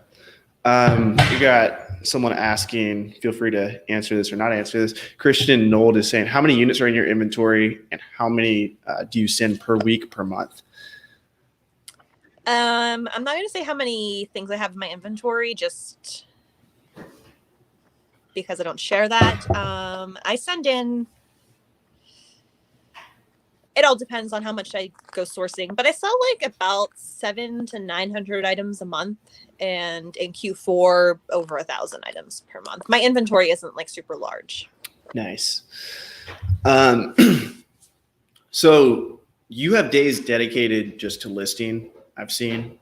You got someone asking, feel free to answer this or not answer this. Christian Nold is saying, how many units are in your inventory and how many do you send per week, per month? I'm not going to say how many things I have in my inventory, just because I don't share that. I send in, it all depends on how much I go sourcing, but I sell like about 700 to 900 items a month. And in Q4, over 1,000 items per month. My inventory isn't like super large. Nice. So you have days dedicated just to listing, I've seen.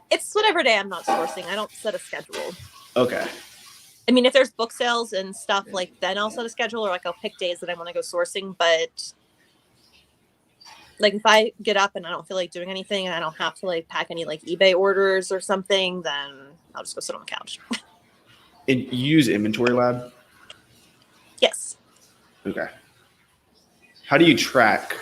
It's whatever day I'm not sourcing. I don't set a schedule. Okay. I mean, if there's book sales and stuff, like then I'll set a schedule, or like I'll pick days that I want to go sourcing. But like if I get up and I don't feel like doing anything and I don't have to like pack any like eBay orders or something, then I'll just go sit on the couch. And you use Inventory Lab? Yes. Okay. How do you track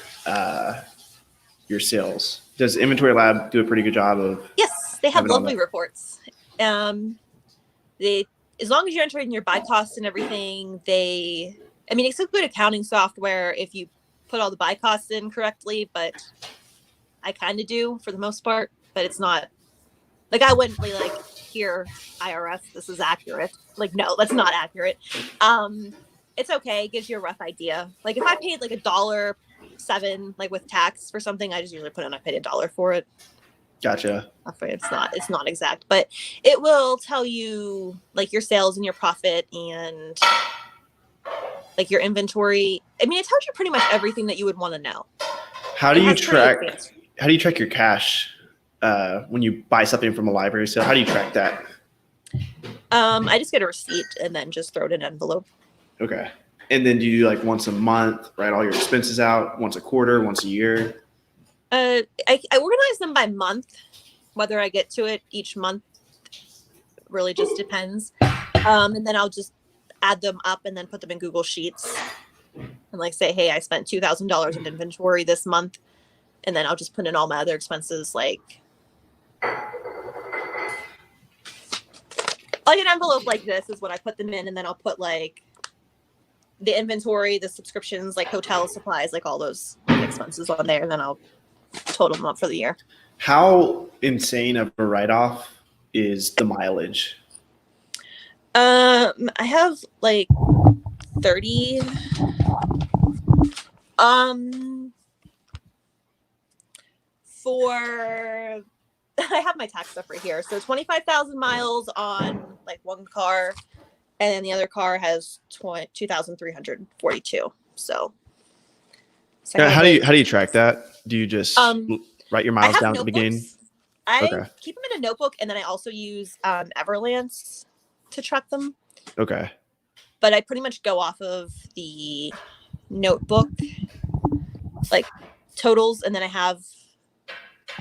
your sales? Does Inventory Lab do a pretty good job of? Yes, they have Have it on lovely reports. They, as long as you're entering your buy costs and everything, it's a good accounting software if you put all the buy costs in correctly, but I kind of do for the most part, but it's not like I wouldn't be like, here, IRS, this is accurate. Like, no, that's not accurate. It's okay. It gives you a rough idea. Like if I paid like $1.07, like with tax for something, I just usually put in, I paid $1 for it. Gotcha. It's not exact, but it will tell you like your sales and your profit and like your inventory. I mean, it tells you pretty much everything that you would want to know. How do you track your cash when you buy something from a library sale? How do you track that? I just get a receipt and then just throw it in an envelope. Okay. And then do you do like once a month, write all your expenses out, once a quarter, once a year? I organize them by month. Whether I get to it each month really just depends. And then I'll just add them up and then put them in Google Sheets and like say, hey, I spent $2,000 in inventory this month. And then I'll just put in all my other expenses, like an envelope like this is what I put them in. And then I'll put like the inventory, the subscriptions, like hotel supplies, like all those expenses on there. And then I'll total them up for the year. How insane of a write-off is the mileage? I have like 30. I have my tax stuff right here. So 25,000 miles on like one car, and then the other car has 2,342. So how do you track that? Do you just write your miles down at the beginning? I keep them in a notebook, and then I also use Everlance to track them. Okay. But I pretty much go off of the notebook, like totals, and then I have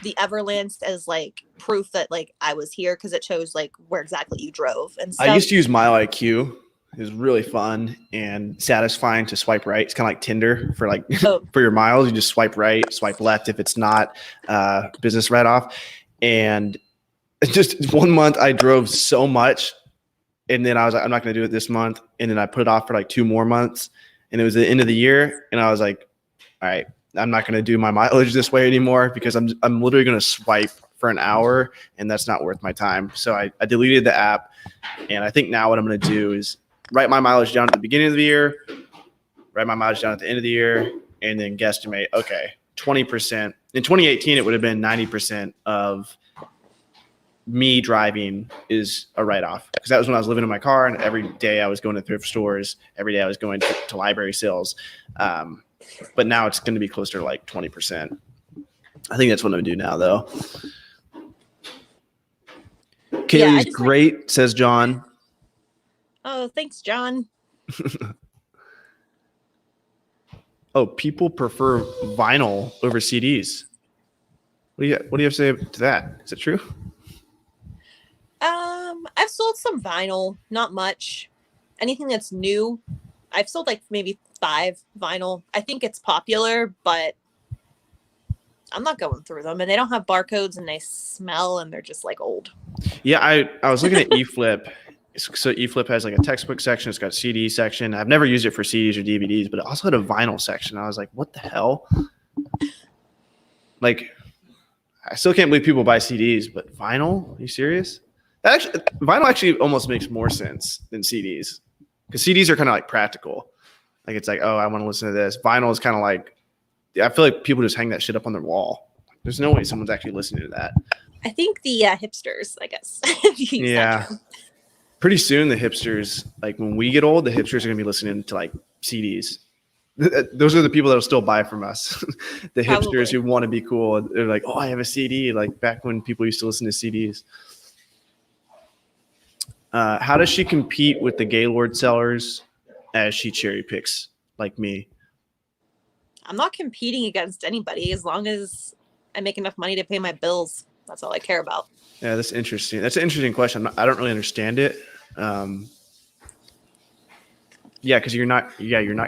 the Everlance as like proof that like I was here because it shows like where exactly you drove and stuff. I used to use Mile IQ. It was really fun and satisfying to swipe right. It's kind of like Tinder for like for your miles. You just swipe right, swipe left if it's not business write-off. And just 1 month I drove so much, and then I was like, I'm not going to do it this month. And then I put it off for like 2 more months, and it was the end of the year, and I was like, all right, I'm not going to do my mileage this way anymore because I'm literally going to swipe for an hour, and that's not worth my time. So I deleted the app, and I think now what I'm going to do is write my mileage down at the beginning of the year, write my mileage down at the end of the year, and then guesstimate, okay, 20%. In 2018, it would have been 90% of me driving is a write-off, because that was when I was living in my car, and every day I was going to thrift stores. Every day I was going to library sales. But now it's going to be closer to like 20%. I think that's what I'm going to do now, though. Kaylee is great, says John. Oh, thanks, John. Oh, people prefer vinyl over CDs. What do you have to say to that? Is it true? I've sold some vinyl, not much. Anything that's new, I've sold like maybe 5 vinyl. I think it's popular, but I'm not going through them, and they don't have barcodes, and they smell, and they're just like old. Yeah, I was looking at eFlip. So eFlip has like a textbook section. It's got a CD section. I've never used it for CDs or DVDs, but it also had a vinyl section. I was like, what the hell? Like, I still can't believe people buy CDs, but vinyl? Are you serious? Actually, vinyl actually almost makes more sense than CDs, because CDs are kind of like practical. Like it's like, oh, I want to listen to this. Vinyl is kind of like, I feel like people just hang that shit up on their wall. There's no way someone's actually listening to that. I think the hipsters, I guess. If you use that term. Pretty soon the hipsters, like when we get old, the hipsters are gonna be listening to like CDs. Those are the people that'll still buy from us. The Probably. hipsters who want to be cool. They're like, oh, I have a CD. Like back when people used to listen to CDs. How does she compete with the Gaylord sellers as she cherry picks like me? I'm not competing against anybody as long as I make enough money to pay my bills. That's all I care about. Yeah, that's interesting. That's an interesting question. I don't really understand it. Yeah, because you're not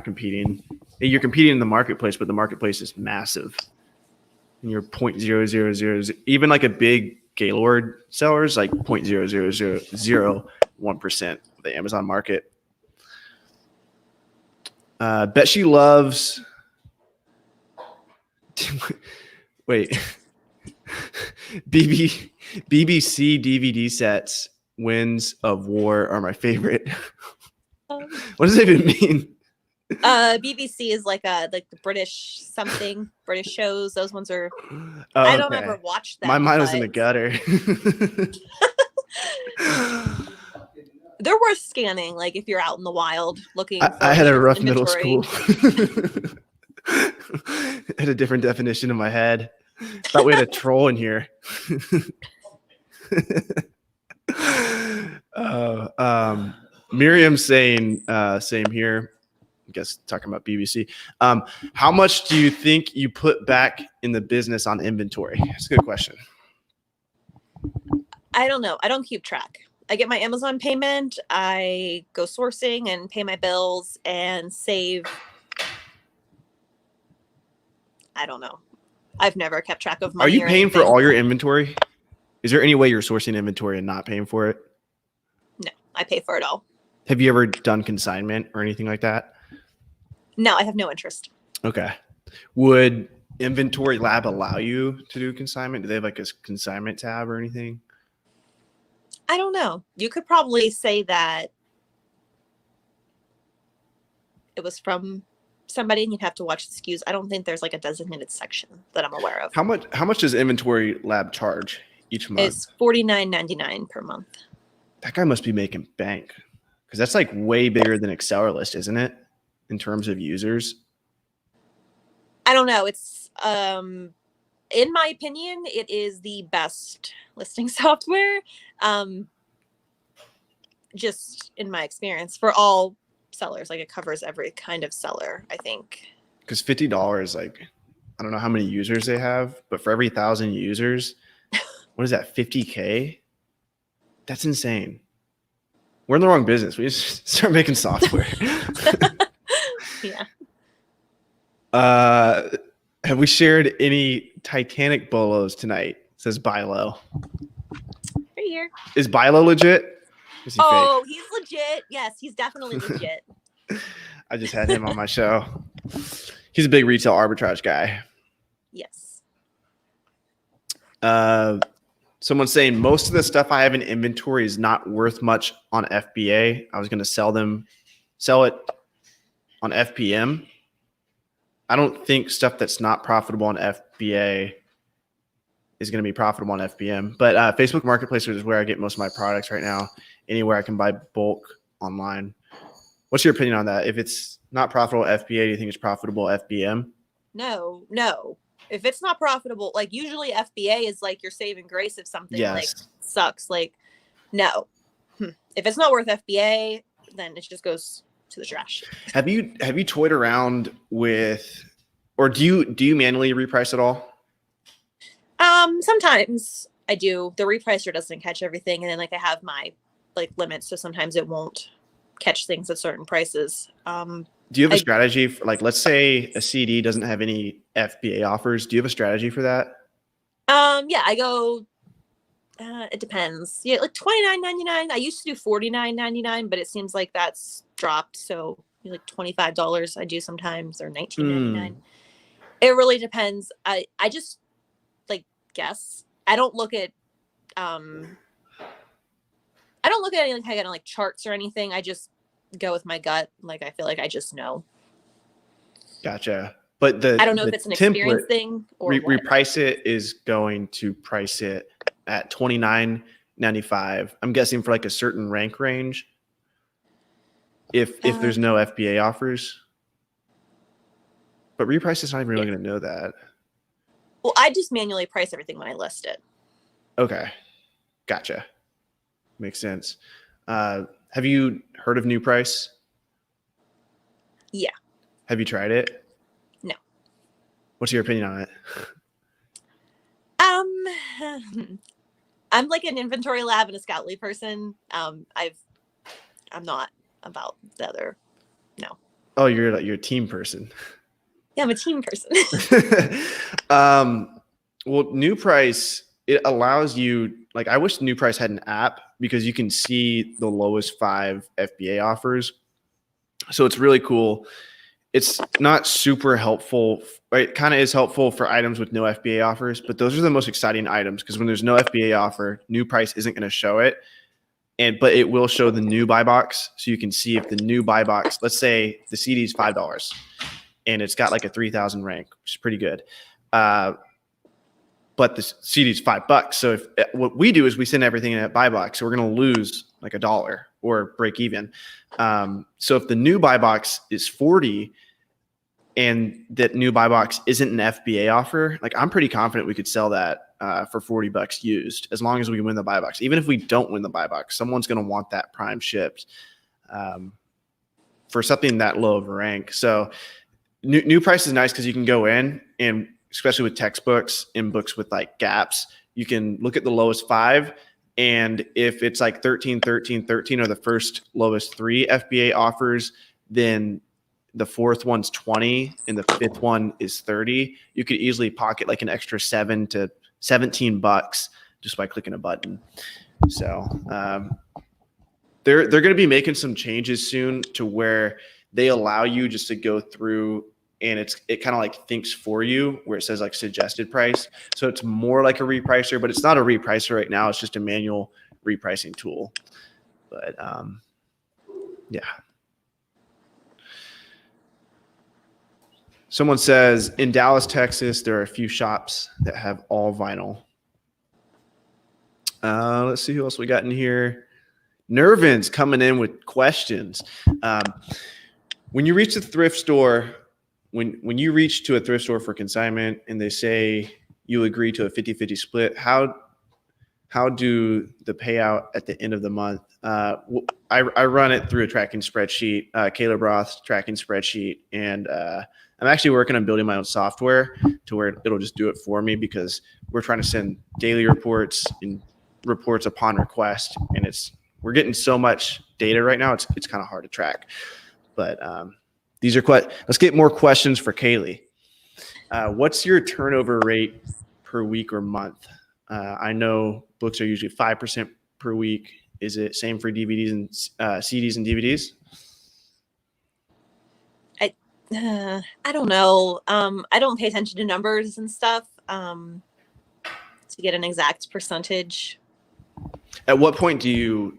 competing. You're competing in the marketplace, but the marketplace is massive. And you're 0.0000, even like a big Gaylord seller is like 0.0001% of the Amazon market. Bet she loves. Wait. BBC DVD sets, Winds of War are my favorite. What does it even mean? BBC is like the British shows. Those ones are. Oh, I don't ever watch them. My mind was in the gutter. They're worth scanning. Like if you're out in the wild looking. I had a rough inventory. middle school. Had a different definition in my head. Thought we had a troll in here. Miriam saying, same here. I guess talking about BBC. How much do you think you put back in the business on inventory? That's a good question. I don't know. I don't keep track. I get my Amazon payment. I go sourcing and pay my bills and save. I don't know. I've never kept track of money. Are you paying anything. for all your inventory? Is there any way you're sourcing inventory and not paying for it? No, I pay for it all. Have you ever done consignment or anything like that? No, I have no interest. Okay. Would Inventory Lab allow you to do consignment? Do they have like a consignment tab or anything? I don't know. You could probably say that it was from somebody and you'd have to watch the SKUs. I don't think there's like a designated section that I'm aware of. How much does Inventory Lab charge each month? It's $49.99 per month. That guy must be making bank, because that's like way bigger than AccelerList, isn't it? In terms of users. I don't know. It's in my opinion, it is the best listing software. Just in my experience for all sellers, like it covers every kind of seller, I think. Because $50, like, I don't know how many users they have, but for every 1,000 users, what is that, 50K? That's insane. We're in the wrong business. We just start making software. Yeah. Have we shared any Titanic bolos tonight? Says Bilo. Right here. Is Bilo legit? Is he Oh, fake? He's legit. Yes, he's definitely legit. I just had him on my show. He's a big retail arbitrage guy. Yes. Someone's saying most of the stuff I have in inventory is not worth much on FBA. I was going to sell it on FBM. I don't think stuff that's not profitable on FBA is going to be profitable on FBM. But Facebook Marketplace is where I get most of my products right now. Anywhere I can buy bulk online. What's your opinion on that? If it's not profitable FBA, do you think it's profitable FBM? No. If it's not profitable, like usually FBA is like your saving grace if something like sucks. Like, no. If it's not worth FBA, then it just goes to the trash. Have you toyed around with, or do you manually reprice at all? Sometimes I do. The repricer doesn't catch everything, and then like I have my like limits, so sometimes it won't catch things at certain prices. Do you have a strategy for, like, let's say a CD doesn't have any FBA offers? Do you have a strategy for that? Yeah, I go. It depends. Yeah, like $29.99. I used to do $49.99, but it seems like that's dropped. So like $25 I do sometimes, or $19.99. It really depends. I just like guess. I don't look at I don't look at any kind of like charts or anything. I just go with my gut. Like I feel like I just know. Gotcha. But I don't know if it's an experience template, thing or what. reprice it is going to price it at $29.95. I'm guessing for like a certain rank range. If there's no FBA offers. But reprice is not even really going to know that. Well, I just manually price everything when I list it. Okay. Gotcha. Makes sense. Have you heard of New Price? Yeah. Have you tried it? No. What's your opinion on it? I'm like an inventory lab and a Scoutly person. I'm not about the other. No. Oh, you're a team person. Yeah, I'm a team person. Well, New Price, it allows you, like, I wish New Price had an app because you can see the lowest 5 FBA offers. So it's really cool. It's not super helpful. Right? It kind of is helpful for items with no FBA offers, but those are the most exciting items because when there's no FBA offer, New Price isn't going to show it. But it will show the new buy box. So you can see if the new buy box, let's say the CD is $5 and it's got like a 3,000 rank, which is pretty good. But the CD is $5. So if what we do is we send everything in that buy box. So we're going to lose like $1 or break even. So if the new buy box is 40 and that new buy box isn't an FBA offer, like I'm pretty confident we could sell that for $40 used as long as we win the buy box. Even if we don't win the buy box, someone's going to want that prime shipped for something that low of a rank. So new price is nice because you can go in and especially with textbooks and books with like gaps, you can look at the lowest 5. And if it's like 13, 13, 13 or the first lowest 3 FBA offers, then the fourth one's 20 and the fifth one is 30. You could easily pocket like an extra $7 to $17 just by clicking a button. So they're going to be making some changes soon to where they allow you just to go through and it kind of like thinks for you where it says like suggested price. So it's more like a repricer, but it's not a repricer right now. It's just a manual repricing tool. But yeah. Someone says in Dallas, Texas, there are a few shops that have all vinyl. Let's see who else we got in here. Nervin's coming in with questions. When you reach the thrift store, when you reach to a thrift store for consignment and they say you agree to a 50-50 split, how do the payout at the end of the month? I run it through a tracking spreadsheet, Kaylee Roth's tracking spreadsheet, and I'm actually working on building my own software to where it'll just do it for me because we're trying to send daily reports and reports upon request, and we're getting so much data right now. It's kind of hard to track, but these are let's get more questions for Kaylee. What's your turnover rate per week or month? I know books are usually 5% per week. Is it same for DVDs and CDs and DVDs? I don't know. I don't pay attention to numbers and stuff to get an exact percentage. At what point do you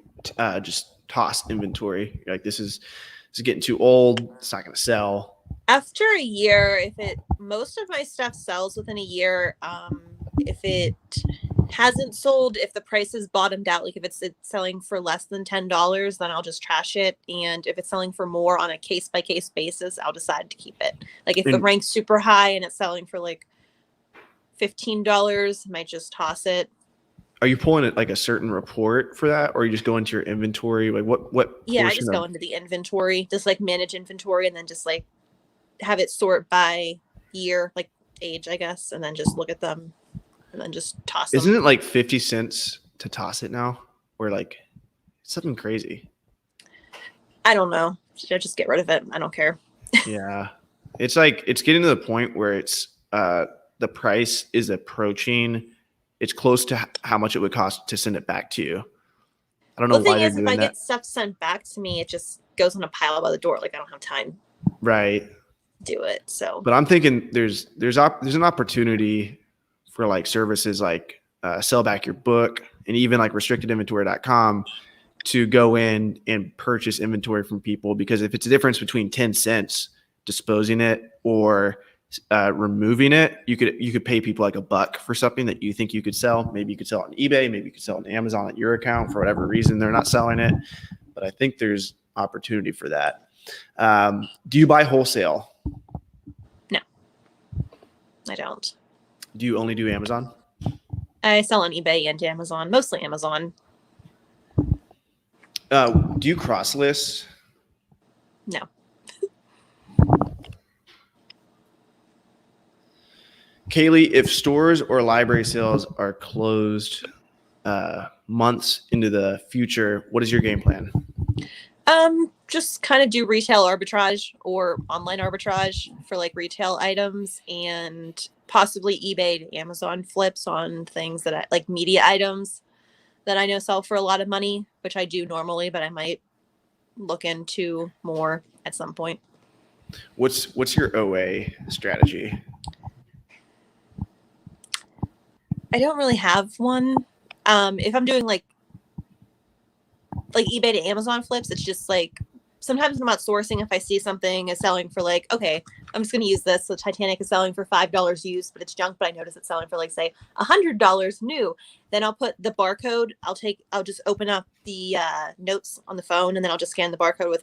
just toss inventory? You're like, this is getting too old. It's not going to sell. After a year, most of my stuff sells within a year. If it hasn't sold, if the price is bottomed out, like if it's selling for less than $10, then I'll just trash it. And if it's selling for more on a case by case basis, I'll decide to keep it. Like if the rank's super high and it's selling for like $15, I might just toss it. Are you pulling it like a certain report for that, or you just go into your inventory? Like what? Yeah, I just go into the inventory, just like manage inventory, and then just like have it sort by year, like age, I guess, and then just look at them, and then just toss them. Isn't it like 50 cents to toss it now, or like something crazy? I don't know. Should I just get rid of it? I don't care. Yeah, it's like it's getting to the point where it's the price is approaching. It's close to how much it would cost to send it back to you. I don't know why they're doing that. If I get stuff sent back to me, it just goes in a pile by the door. Like I don't have time. Right. To do it. So. But I'm thinking there's an opportunity for like services like sell back your book and even like restrictedinventory.com to go in and purchase inventory from people, because if it's a difference between 10 cents disposing it or removing it, you could pay people like $1 for something that you think you could sell. Maybe you could sell on eBay, maybe you could sell on Amazon at your account for whatever reason they're not selling it. But I think there's opportunity for that. Do you buy wholesale? No, I don't. Do you only do Amazon? I sell on eBay and Amazon, mostly Amazon. Do you cross list? No. Kaylee, if stores or library sales are closed months into the future, what is your game plan? Just kind of do retail arbitrage or online arbitrage for like retail items, and possibly eBay to Amazon flips on things that like media items that I know sell for a lot of money, which I do normally, but I might look into more at some point. What's your OA strategy? I don't really have one. If I'm doing like eBay to Amazon flips, it's just like sometimes I'm not sourcing. If I see something is selling for like, okay, I'm just going to use this. So Titanic is selling for $5 used, but it's junk. But I notice it's selling for like, say, $100 new. Then I'll put the barcode. I'll just open up the notes on the phone, and then I'll just scan the barcode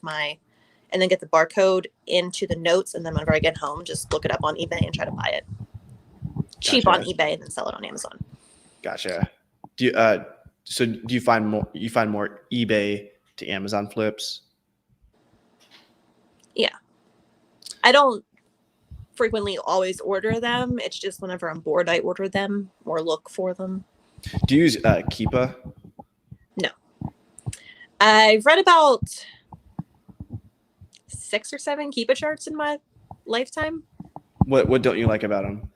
and then get the barcode into the notes. And then whenever I get home, just look it up on eBay and try to buy it cheap on eBay and then sell it on Amazon. Gotcha. Do you find more eBay to Amazon flips? Yeah. I don't frequently always order them. It's just whenever I'm bored, I order them or look for them. Do you use Keepa? No. I've read about 6 or 7 Keepa charts in my lifetime. What don't you like about them?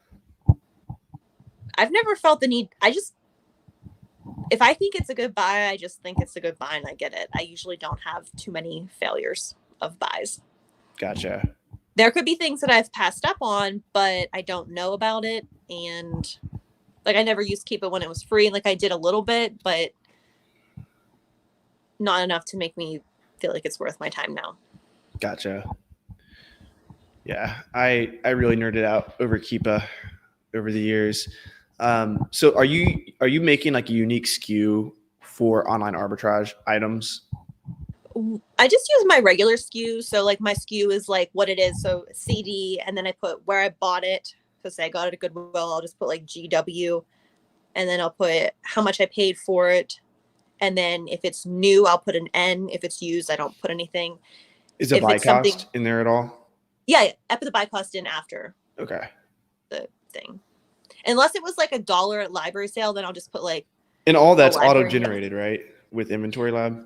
I've never felt the need. If I think it's a good buy, I just think it's a good buy and I get it. I usually don't have too many failures of buys. Gotcha. There could be things that I've passed up on, but I don't know about it. And like, I never used Keepa when it was free. Like, I did a little bit, but not enough to make me feel like it's worth my time now. Gotcha. Yeah, I really nerded out over Keepa over the years. So are you making like a unique SKU for online arbitrage items? I just use my regular SKU. So like my SKU is like what it is. So CD, and then I put where I bought it. Because I got it at Goodwill. I'll just put like GW, and then I'll put how much I paid for it. And then if it's new, I'll put an N. If it's used, I don't put anything. Is the buy cost in there at all? Yeah, I put the buy cost in after. Okay. The thing. Unless it was like $1 at library sale, then I'll just put like. And all that's auto-generated, right? With Inventory Lab?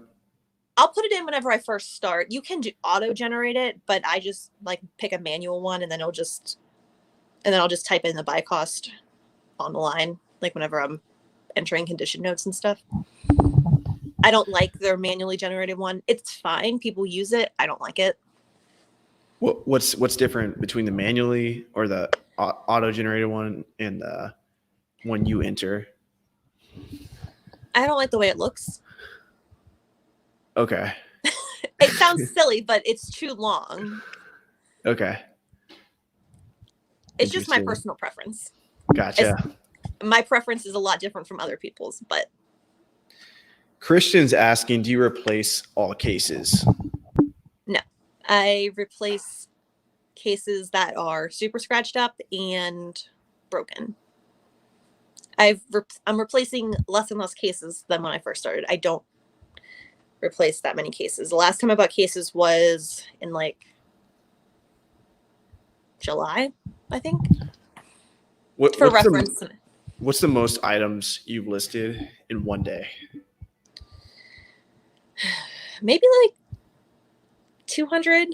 I'll put it in whenever I first start. You can auto-generate it, but I just like pick a manual one, and then I'll just type in the buy cost on the line, like whenever I'm entering condition notes and stuff. I don't like their manually generated one. It's fine. People use it. I don't like it. What's different between the manually or the auto-generated one and the one you enter? I don't like the way it looks. Okay. It sounds silly, but it's too long. Okay. It's just my personal preference. Gotcha. My preference is a lot different from other people's, but. Christian's asking, do you replace all cases? No. I replace cases that are super scratched up and broken. I'm replacing less and less cases than when I first started. I don't replace that many cases. The last time I bought cases was in like July, I think. What's reference. What's the most items you've listed in one day? Maybe like 200.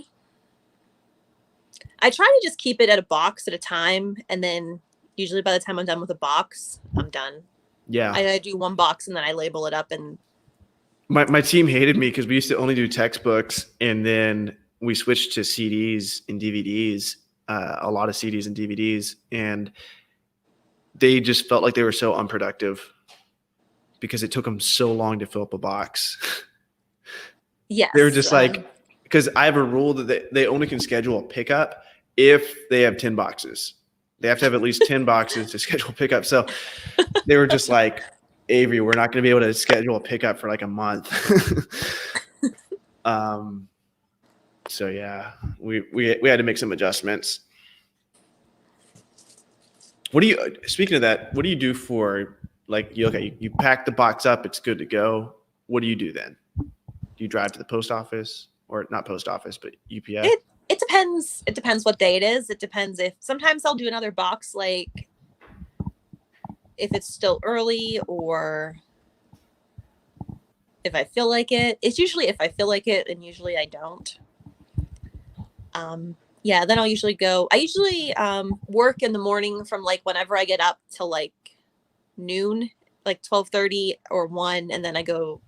I try to just keep it at a box at a time, and then usually by the time I'm done with a box, I'm done. Yeah. I do one box and then I label it up. And my team hated me because we used to only do textbooks, and then we switched to CDs and DVDs, a lot of CDs and DVDs, and they just felt like they were so unproductive because it took them so long to fill up a box. Yes. They were just like, because I have a rule that they only can schedule a pickup if they have 10 boxes. They have to have at least 10 boxes to schedule pickup. So they were just like, Avery, we're not going to be able to schedule a pickup for like a month. So yeah, we had to make some adjustments. Speaking of that, what do you do for like, you pack the box up, it's good to go. What do you do then? Do you drive to the post office, or not post office, but UPS? It depends. It depends what day it is. It depends if sometimes I'll do another box, like if it's still early or if I feel like it. It's usually if I feel like it, and usually I don't. Yeah, then I'll usually go. I usually work in the morning from like whenever I get up till like noon, like 12:30 or 1, and then I go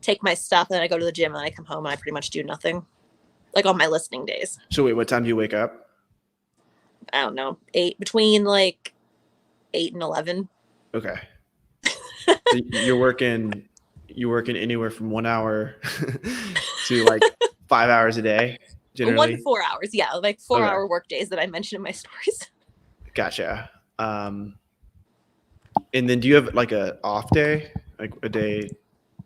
take my stuff, and then I go to the gym, and then I come home and I pretty much do nothing. Like on my listening days. So wait, what time do you wake up? I don't know, between like 8 and 11. Okay. So you're working anywhere from 1 hour to like 5 hours a day, generally? 1 to 4 hours. Yeah, like 4-hour work days that I mentioned in my stories. Gotcha. And then do you have like a off day, like a day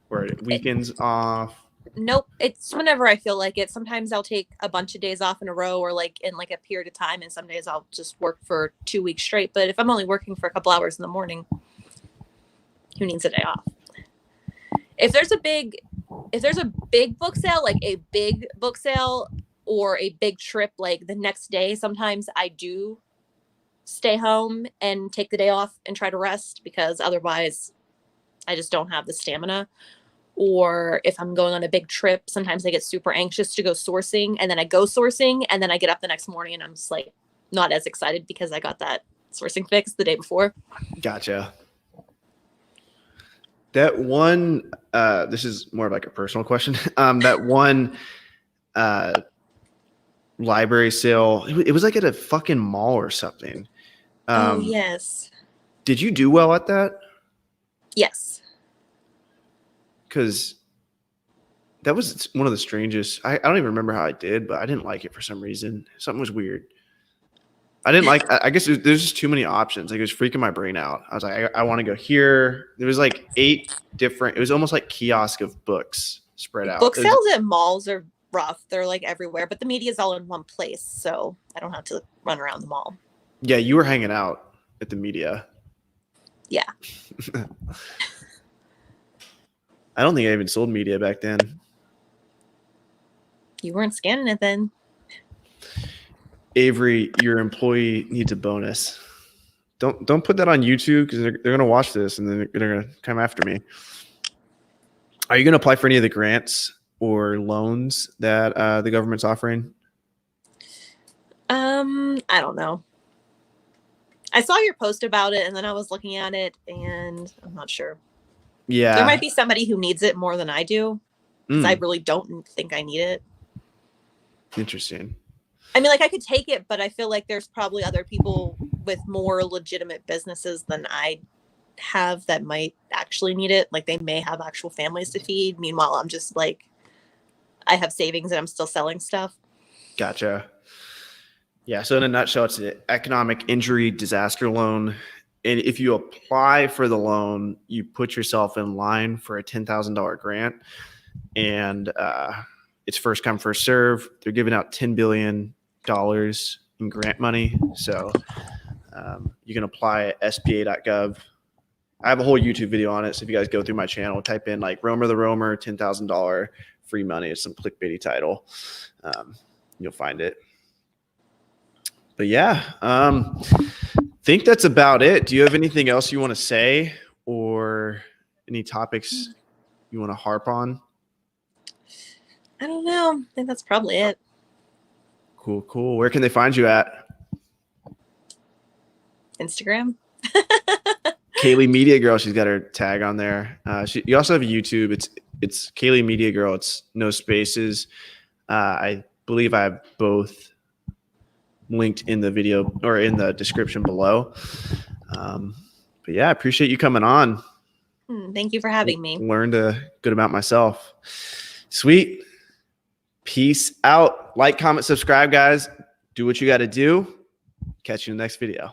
or weekends off? Nope. It's whenever I feel like it. Sometimes I'll take a bunch of days off in a row or like in like a period of time. And some days I'll just work for 2 weeks straight. But if I'm only working for a couple hours in the morning, who needs a day off? If there's a big book sale, like a big book sale or a big trip, like the next day, sometimes I do stay home and take the day off and try to rest, because otherwise I just don't have the stamina. Or if I'm going on a big trip, sometimes I get super anxious to go sourcing, and then I go sourcing, and then I get up the next morning and I'm just like not as excited because I got that sourcing fix the day before. Gotcha. That one, this is more of like a personal question. That one library sale, it was like at a fucking mall or something. Oh, yes. Did you do well at that? Yes. Because that was one of the strangest. I don't even remember how I did, but I didn't like it for some reason. Something was weird. I didn't like. I guess there's just too many options. Like, it was freaking my brain out. I was like, I want to go here. There was like 8 different. It was almost like kiosk of books spread out. Book sales at malls are rough. They're like everywhere, but the media is all in one place, so I don't have to run around the mall. Yeah, you were hanging out at the media. Yeah. I don't think I even sold media back then. You weren't scanning it then. Avery, your employee needs a bonus. Don't put that on YouTube, because they're gonna watch this and then they're gonna come after me. Are you gonna apply for any of the grants or loans that the government's offering? I don't know. I saw your post about it, and then I was looking at it, and I'm not sure. Yeah, there might be somebody who needs it more than I do, because I really don't think I need it. Interesting. I mean, like, I could take it, but I feel like there's probably other people with more legitimate businesses than I have that might actually need it. Like, they may have actual families to feed. Meanwhile, I'm just like, I have savings and I'm still selling stuff. Gotcha. Yeah. So in a nutshell, it's an economic injury disaster loan. And if you apply for the loan, you put yourself in line for a $10,000 grant. And it's first come, first serve. They're giving out $10 billion in grant money. So you can apply at sba.gov. I have a whole YouTube video on it. So if you guys go through my channel, type in like Roamer the Roamer, $10,000 free money. It's some clickbaity title. You'll find it. But yeah, think that's about it. Do you have anything else you want to say, or any topics you want to harp on? I don't know. I think that's probably it. Cool. Where can they find you at? Instagram. Kaylee Media Girl. She's got her tag on there. You also have a YouTube. It's Kaylee Media Girl. It's no spaces. I believe I have both linked in the video or in the description below. But yeah, I appreciate you coming on. Thank you for having me. Learned a good amount myself. Sweet. Peace out. Like, comment, subscribe, guys. Do what you got to do. Catch you in the next video.